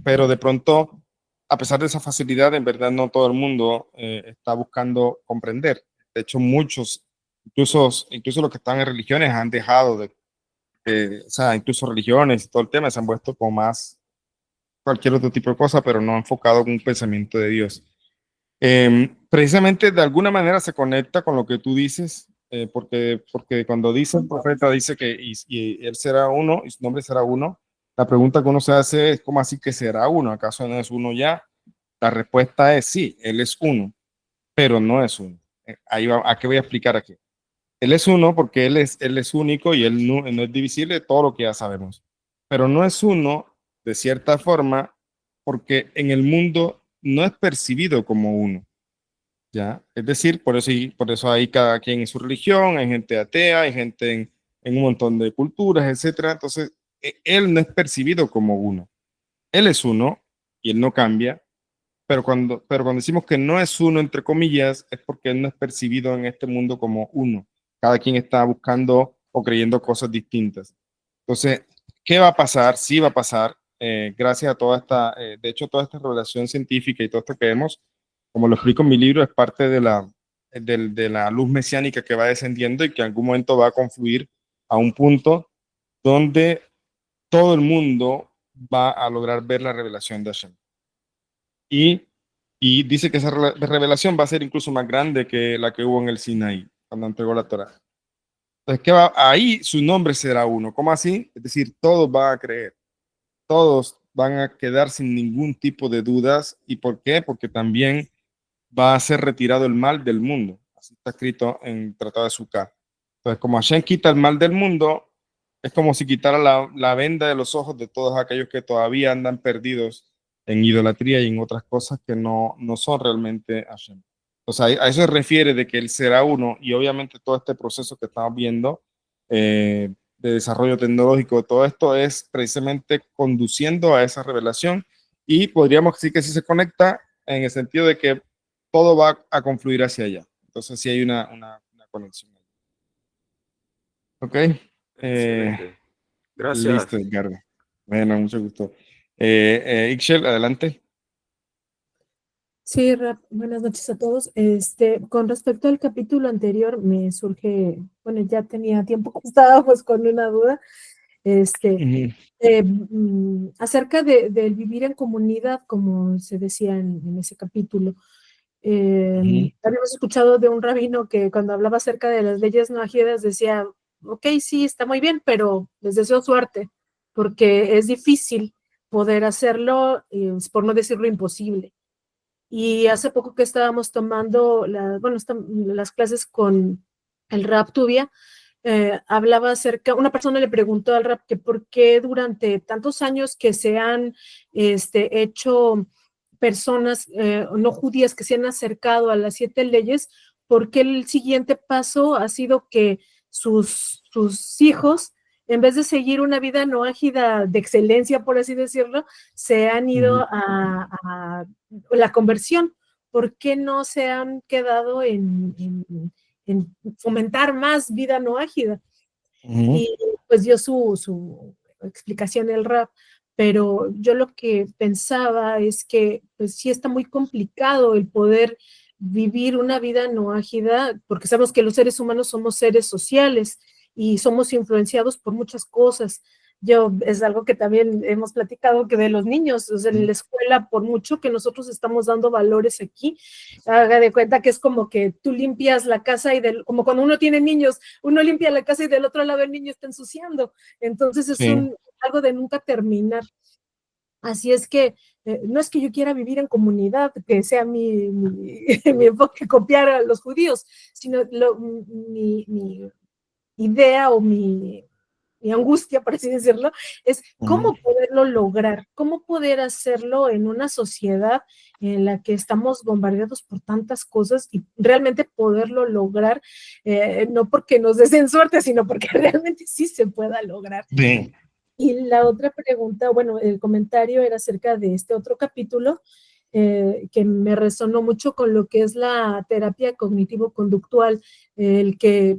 Pero de pronto, a pesar de esa facilidad, en verdad no todo el mundo está buscando comprender. De hecho, muchos, incluso los que están en religiones, han dejado o sea, incluso religiones y todo el tema se han puesto como más cualquier otro tipo de cosa, pero no enfocado en un pensamiento de Dios. Precisamente de alguna manera se conecta con lo que tú dices, porque cuando dice el profeta, dice que y él será uno y su nombre será uno, la pregunta que uno se hace es, ¿cómo así que será uno? ¿Acaso no es uno ya? La respuesta es sí, él es uno, pero no es uno. Ahí va, ¿a qué voy a explicar aquí? Él es uno porque él es único y él no es divisible de todo lo que ya sabemos. Pero no es uno, de cierta forma, porque en el mundo no es percibido como uno, ¿ya? Es decir, por eso hay cada quien en su religión, hay gente atea, hay gente en un montón de culturas, etcétera. Entonces, él no es percibido como uno. Él es uno y él no cambia, pero cuando decimos que no es uno, entre comillas, es porque él no es percibido en este mundo como uno. Cada quien está buscando o creyendo cosas distintas. Entonces, ¿qué va a pasar? Sí va a pasar, gracias a toda de hecho, toda esta revelación científica y todo esto que vemos, como lo explico en mi libro, es parte de la luz mesiánica que va descendiendo y que en algún momento va a confluir a un punto donde todo el mundo va a lograr ver la revelación de Hashem. Y, y dice que esa revelación va a ser incluso más grande que la que hubo en el Sinaí, cuando entregó la Torá. Entonces, ¿qué va? Ahí su nombre será uno. ¿Cómo así? Es decir, todos van a creer, todos van a quedar sin ningún tipo de dudas. ¿Y por qué? Porque también va a ser retirado el mal del mundo. Así está escrito en el Tratado de Sukkot. Entonces, como Hashem quita el mal del mundo, es como si quitara la venda de los ojos de todos aquellos que todavía andan perdidos en idolatría y en otras cosas que no son realmente Hashem. O sea, a eso se refiere de que Él será uno y obviamente todo este proceso que estamos viendo de desarrollo tecnológico, todo esto es precisamente conduciendo a esa revelación y podríamos decir que sí se conecta en el sentido de que todo va a confluir hacia allá. Entonces sí hay una conexión. Ok, Excelente. listo, Gracias. Edgardo. Bueno, mucho gusto. Ixchel, adelante. Sí, buenas noches a todos. Con respecto al capítulo anterior, me surge, bueno, ya tenía tiempo que estábamos con una duda, este, Ujú, acerca del vivir en comunidad, como se decía en ese capítulo. ujú, Habíamos escuchado de un rabino que cuando hablaba acerca de las leyes no ágidas decía, ok, sí, está muy bien, pero les deseo suerte, porque es difícil poder hacerlo, por no decirlo imposible. Y hace poco que estábamos tomando las clases con el Rap Tubia, hablaba acerca, una persona le preguntó al Rap que por qué durante tantos años que se han hecho personas no judías que se han acercado a las 7 leyes, por qué el siguiente paso ha sido que sus hijos, en vez de seguir una vida no ágida de excelencia, por así decirlo, se han ido ujú, a la conversión. ¿Por qué no se han quedado en fomentar más vida no ágida? ujú, Y pues dio su explicación el Rap, pero yo lo que pensaba es que pues sí está muy complicado el poder vivir una vida no ágida, porque sabemos que los seres humanos somos seres sociales y somos influenciados por muchas cosas. Yo, es algo que también hemos platicado que de los niños, o sea, en la escuela, por mucho que nosotros estamos dando valores aquí, haga de cuenta que es como que tú limpias la casa como cuando uno tiene niños, uno limpia la casa y del otro lado el niño está ensuciando. Entonces es sí, algo de nunca terminar. Así es que no es que yo quiera vivir en comunidad, que sea mi enfoque copiar a los judíos, sino mi idea o mi angustia, por así decirlo, es ujú, cómo poderlo lograr, cómo poder hacerlo en una sociedad en la que estamos bombardeados por tantas cosas y realmente poderlo lograr, no porque nos den suerte, sino porque realmente sí se pueda lograr. sí, Y la otra pregunta, bueno, el comentario era acerca de este otro capítulo que me resonó mucho con lo que es la terapia cognitivo-conductual, el que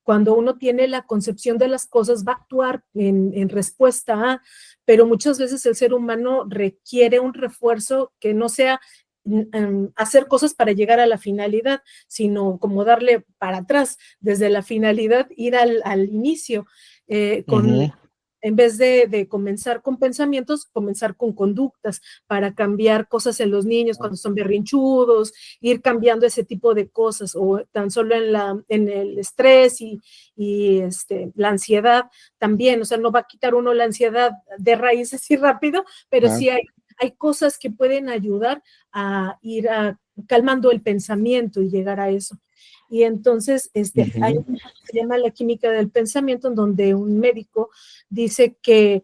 cuando uno tiene la concepción de las cosas, va a actuar en respuesta a, pero muchas veces el ser humano requiere un refuerzo que no sea hacer cosas para llegar a la finalidad, sino como darle para atrás desde la finalidad, ir al inicio, ujú, en vez de comenzar con pensamientos, comenzar con conductas para cambiar cosas en los niños cuando son berrinchudos, ir cambiando ese tipo de cosas o tan solo en el estrés y la ansiedad también, o sea, no va a quitar uno la ansiedad de raíz así rápido, pero ah, sí hay cosas que pueden ayudar a ir calmando el pensamiento y llegar a eso. Y entonces, hay ujú, un libro que se llama La química del pensamiento, en donde un médico dice que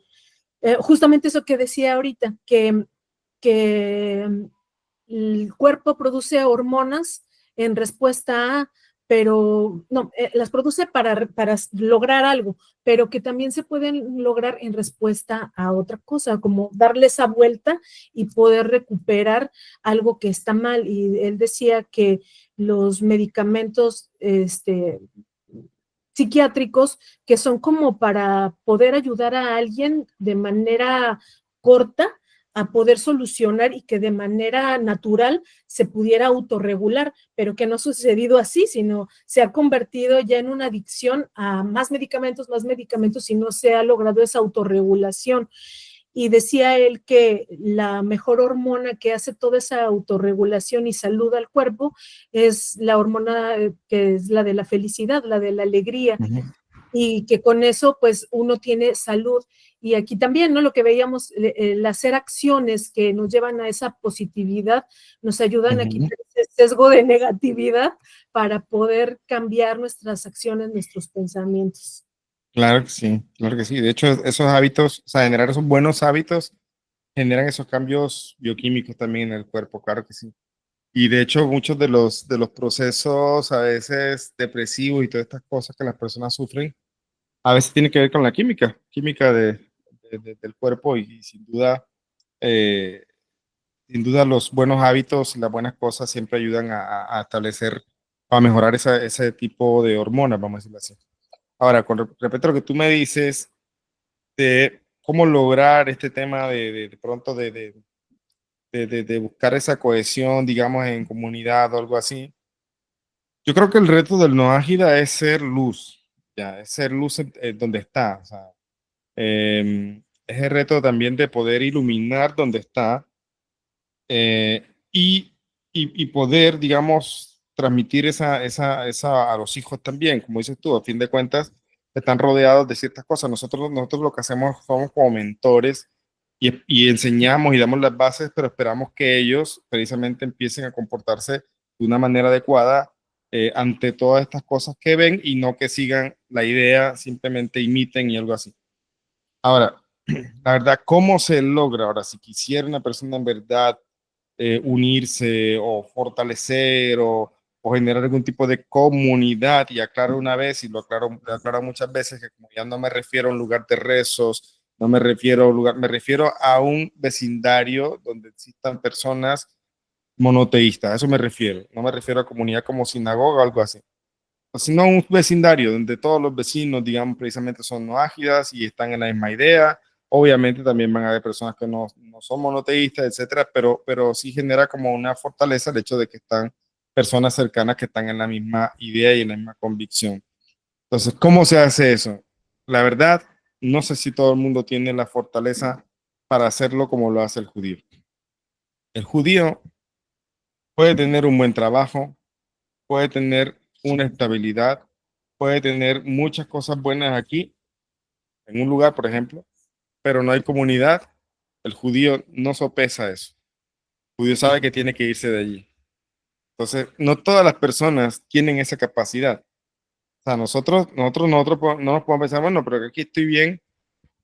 justamente eso que decía ahorita, que el cuerpo produce hormonas en respuesta a, pero no, las produce para lograr algo, pero que también se pueden lograr en respuesta a otra cosa, como darle esa vuelta y poder recuperar algo que está mal. Y él decía que los medicamentos, psiquiátricos que son como para poder ayudar a alguien de manera corta a poder solucionar y que de manera natural se pudiera autorregular, pero que no ha sucedido así, sino se ha convertido ya en una adicción a más medicamentos y no se ha logrado esa autorregulación. Y decía él que la mejor hormona que hace toda esa autorregulación y salud al cuerpo es la hormona que es la de la felicidad, la de la alegría, ujú, y que con eso pues uno tiene salud. Y aquí también, ¿no? Lo que veíamos, el hacer acciones que nos llevan a esa positividad, nos ayudan a ujú. quitar ese sesgo de negatividad para poder cambiar nuestras acciones, nuestros pensamientos. Claro que sí, claro que sí. De hecho, esos hábitos, o sea, generar esos buenos hábitos generan esos cambios bioquímicos también en el cuerpo, claro que sí. Y de hecho, muchos de los procesos a veces depresivos y todas estas cosas que las personas sufren, a veces tienen que ver con la química, química del cuerpo y eh, sin duda los buenos hábitos y las buenas cosas siempre ayudan a establecer, a mejorar ese tipo de hormonas, vamos a decirlo así. Ahora, con respecto a lo que tú me dices de cómo lograr este tema de pronto de buscar esa cohesión, digamos, en comunidad o algo así. Yo creo que el reto del no ágida es ser luz, ya, es ser luz donde está. O sea, es el reto también de poder iluminar donde está eh, y, y poder, digamos, transmitir esa a los hijos también, como dices tú, a fin de cuentas, están rodeados de ciertas cosas. Nosotros lo que hacemos somos como mentores y enseñamos y damos las bases, pero esperamos que ellos precisamente empiecen a comportarse de una manera adecuada ante todas estas cosas que ven y no que sigan la idea, simplemente imiten y algo así. Ahora, la verdad, ¿cómo se logra? Ahora, si quisiera una persona en verdad unirse o fortalecer o generar algún tipo de comunidad, y aclaro una vez, y lo aclaro muchas veces, que como ya no me refiero a un lugar de rezos, no me refiero a un lugar, me refiero a un vecindario donde existan personas monoteístas, a eso me refiero, no me refiero a comunidad como sinagoga o algo así sino un vecindario donde todos los vecinos, digamos, precisamente son no ágidas y están en la misma idea. Obviamente también van a haber personas que no son monoteístas, etcétera, pero sí genera como una fortaleza el hecho de que están personas cercanas que están en la misma idea y en la misma convicción. Entonces, ¿cómo se hace eso? La verdad, no sé si todo el mundo tiene la fortaleza para hacerlo como lo hace el judío. El judío puede tener un buen trabajo, puede tener una estabilidad, puede tener muchas cosas buenas aquí, en un lugar, por ejemplo, pero no hay comunidad. El judío no sopesa eso. El judío sabe que tiene que irse de allí. Entonces, no todas las personas tienen esa capacidad. O sea, no nos podemos pensar, bueno, pero aquí estoy bien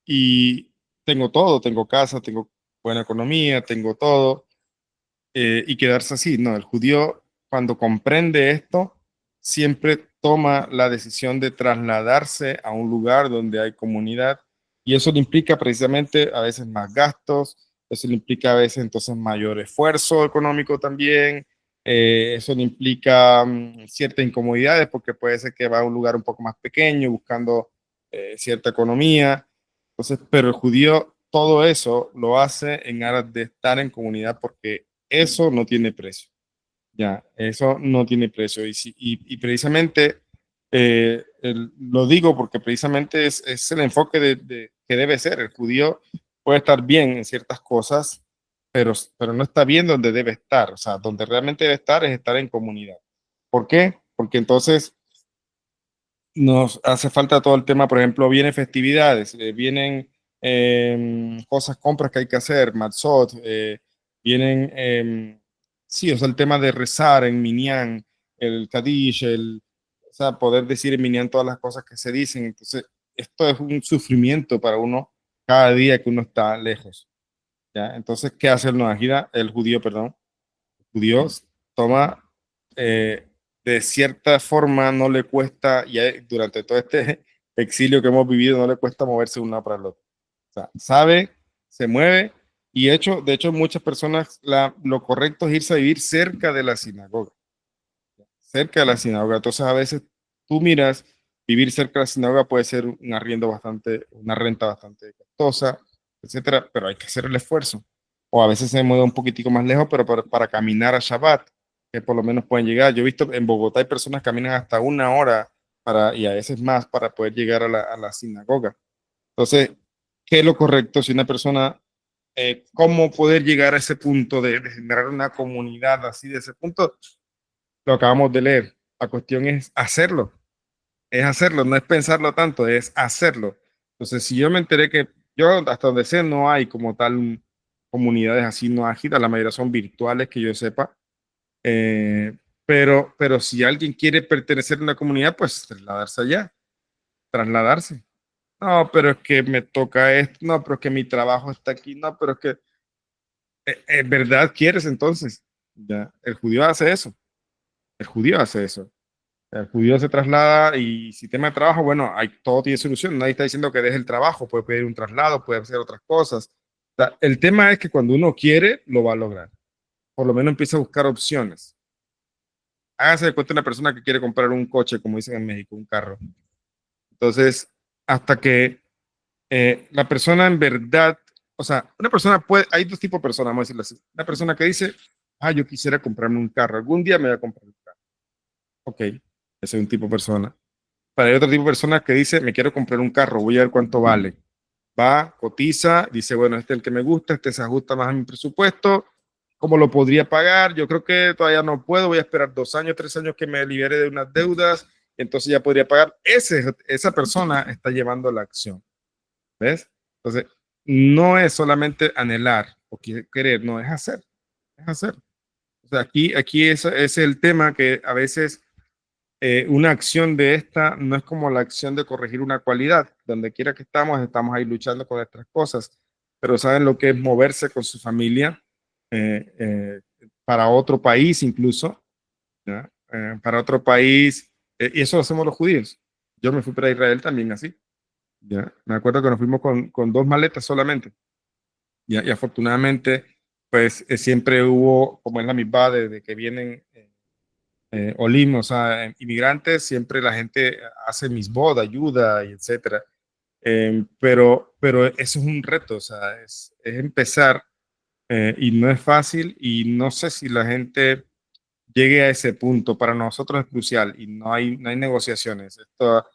y tengo todo, tengo casa, tengo buena economía, tengo todo, y quedarse así. No, el judío cuando comprende esto, siempre toma la decisión de trasladarse a un lugar donde hay comunidad y eso le implica precisamente a veces más gastos, eso le implica a veces entonces mayor esfuerzo económico también, eso le implica ciertas incomodidades porque puede ser que va a un lugar un poco más pequeño buscando cierta economía. Entonces, pero el judío todo eso lo hace en aras de estar en comunidad porque eso no tiene precio. Ya, eso no tiene precio. Y precisamente lo digo porque precisamente es el enfoque que debe ser. El judío puede estar bien en ciertas cosas, pero no está bien donde debe estar. O sea, donde realmente debe estar es estar en comunidad. ¿Por qué? Porque entonces nos hace falta todo el tema, por ejemplo, vienen festividades, vienen cosas, compras que hay que hacer, matzot, vienen, sí, o sea, el tema de rezar en Minyan, el Kadish, o sea, poder decir en Minyan todas las cosas que se dicen. Entonces, esto es un sufrimiento para uno cada día que uno está lejos. ¿Ya? Entonces, ¿qué hace el Noahida? El judío, perdón. El judío toma eh, de cierta forma no le cuesta, y durante todo este exilio que hemos vivido, no le cuesta moverse de un lado para el otro. O sea, sabe, se mueve, y de hecho muchas personas, lo correcto es irse a vivir cerca de la sinagoga, cerca de la sinagoga. Entonces a veces tú miras, vivir cerca de la sinagoga puede ser un arriendo bastante, una renta bastante costosa, etcétera, pero hay que hacer el esfuerzo. O a veces se mueve un poquitico más lejos, pero para caminar a Shabbat, que por lo menos pueden llegar. Yo he visto en Bogotá hay personas que caminan hasta una hora y a veces más para poder llegar a a la sinagoga. Entonces, ¿qué es lo correcto si una persona, cómo poder llegar a ese punto de generar una comunidad así de ese punto? Lo acabamos de leer. La cuestión es hacerlo, no es pensarlo tanto, es hacerlo. Entonces, si yo me enteré que yo hasta donde sé no hay como tal comunidades así no ágidas, la mayoría son virtuales que yo sepa, pero si alguien quiere pertenecer a una comunidad, pues trasladarse allá, trasladarse. No, pero es que me toca esto, no, pero es que mi trabajo está aquí, no, pero es que ¿En verdad quieres entonces? ¿Ya? El judío hace eso. El judío hace eso. El judío se traslada y si tema de trabajo, bueno, todo tiene solución. Nadie está diciendo que deje el trabajo, puede pedir un traslado, puede hacer otras cosas. O sea, el tema es que cuando uno quiere, lo va a lograr. Por lo menos empieza a buscar opciones. Hágase de cuenta una persona que quiere comprar un coche, como dicen en México, un carro. Entonces, hasta que la persona en verdad, o sea, una persona puede, hay dos tipos de personas, vamos a decirlo así. Una persona que dice, yo quisiera comprarme un carro, algún día me voy a comprar un carro. Ok, ese es un tipo de persona. Pero hay otro tipo de persona que dice, me quiero comprar un carro, voy a ver cuánto vale. Va, cotiza, dice, bueno, este es el que me gusta, este se ajusta más a mi presupuesto, ¿cómo lo podría pagar? Yo creo que todavía no puedo, voy a esperar 2 años, 3 años que me libere de unas deudas, entonces ya podría pagar. Esa persona está llevando la acción, ¿ves? Entonces, no es solamente anhelar o querer, no, es hacer, es hacer. O sea, aquí es el tema que a veces una acción de esta no es como la acción de corregir una cualidad. Donde quiera que estamos ahí luchando con nuestras cosas, pero saben lo que es moverse con su familia para otro país incluso, ¿ya? Para otro país, y eso lo hacemos los judíos. Yo me fui para Israel también así, ¿ya? Me acuerdo que nos fuimos con 2 maletas solamente, ¿ya? Y afortunadamente, pues siempre hubo, como es la misma de que vienen Olim, o sea, inmigrantes, siempre la gente hace misbod, ayuda y etcétera. Pero eso es un reto, o sea, es empezar y no es fácil y no sé si la gente llegue a ese punto. Para nosotros es crucial y no hay negociaciones. Esto,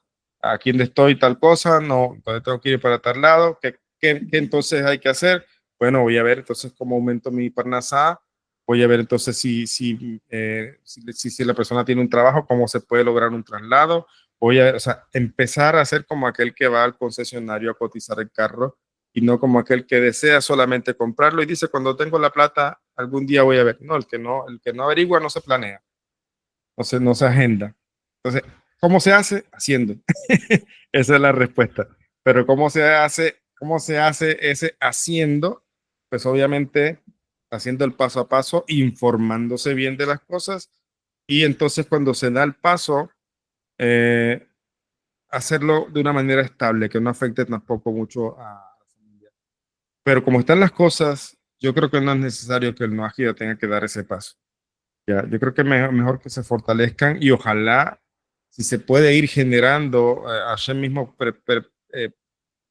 aquí donde estoy tal cosa, no, entonces tengo que ir para tal lado. ¿Qué entonces hay que hacer? Bueno, voy a ver entonces cómo aumento mi parnasá. Voy a ver entonces si la persona tiene un trabajo, cómo se puede lograr un traslado. O sea, empezar a ser como aquel que va al concesionario a cotizar el carro y no como aquel que desea solamente comprarlo y dice, cuando tengo la plata, algún día voy a ver. No, el que no averigua no se planea, no se agenda. Entonces, ¿cómo se hace? Haciendo. Esa es la respuesta. Pero ¿cómo se hace ese haciendo? Pues obviamente haciendo el paso a paso, informándose bien de las cosas y entonces cuando se da el paso, eh, hacerlo de una manera estable, que no afecte tampoco mucho a la familia. Pero como están las cosas, yo creo que no es necesario que el Noajida tenga que dar ese paso. Ya, yo creo que mejor que se fortalezcan y ojalá, si se puede ir generando, Hashem mismo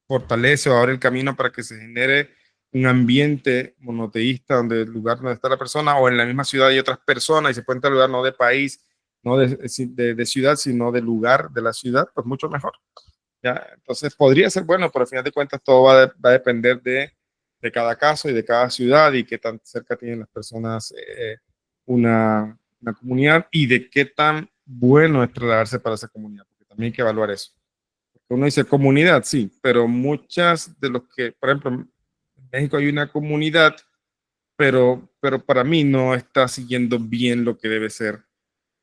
fortalece o abre el camino para que se genere un ambiente monoteísta donde el lugar donde está la persona o en la misma ciudad hay otras personas y se puede lugar no de país, no de ciudad, sino de lugar de la ciudad, pues mucho mejor. ¿Ya? Entonces podría ser bueno, pero al final de cuentas todo va a depender de cada caso y de cada ciudad y qué tan cerca tienen las personas una comunidad y de qué tan bueno es trasladarse para esa comunidad, porque también hay que evaluar eso. Porque uno dice comunidad, sí, pero muchas de los que, por ejemplo, en México hay una comunidad, pero para mí no está siguiendo bien lo que debe ser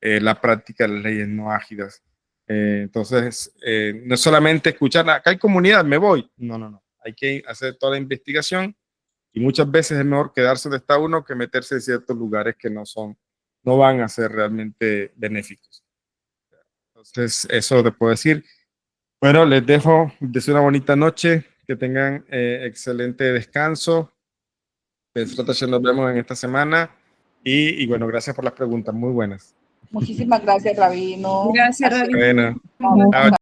la práctica de las leyes no ágidas. Entonces, no es solamente escuchar, acá hay comunidad, me voy. No, no, no. Hay que hacer toda la investigación y muchas veces es mejor quedarse donde está uno que meterse en ciertos lugares que no van a ser realmente benéficos. Entonces, eso te puedo decir. Bueno, les deseo una bonita noche, que tengan excelente descanso. Nos vemos en esta semana y bueno, gracias por las preguntas, muy buenas. Muchísimas gracias, Rabino. Gracias, Rabino. Bueno, chao.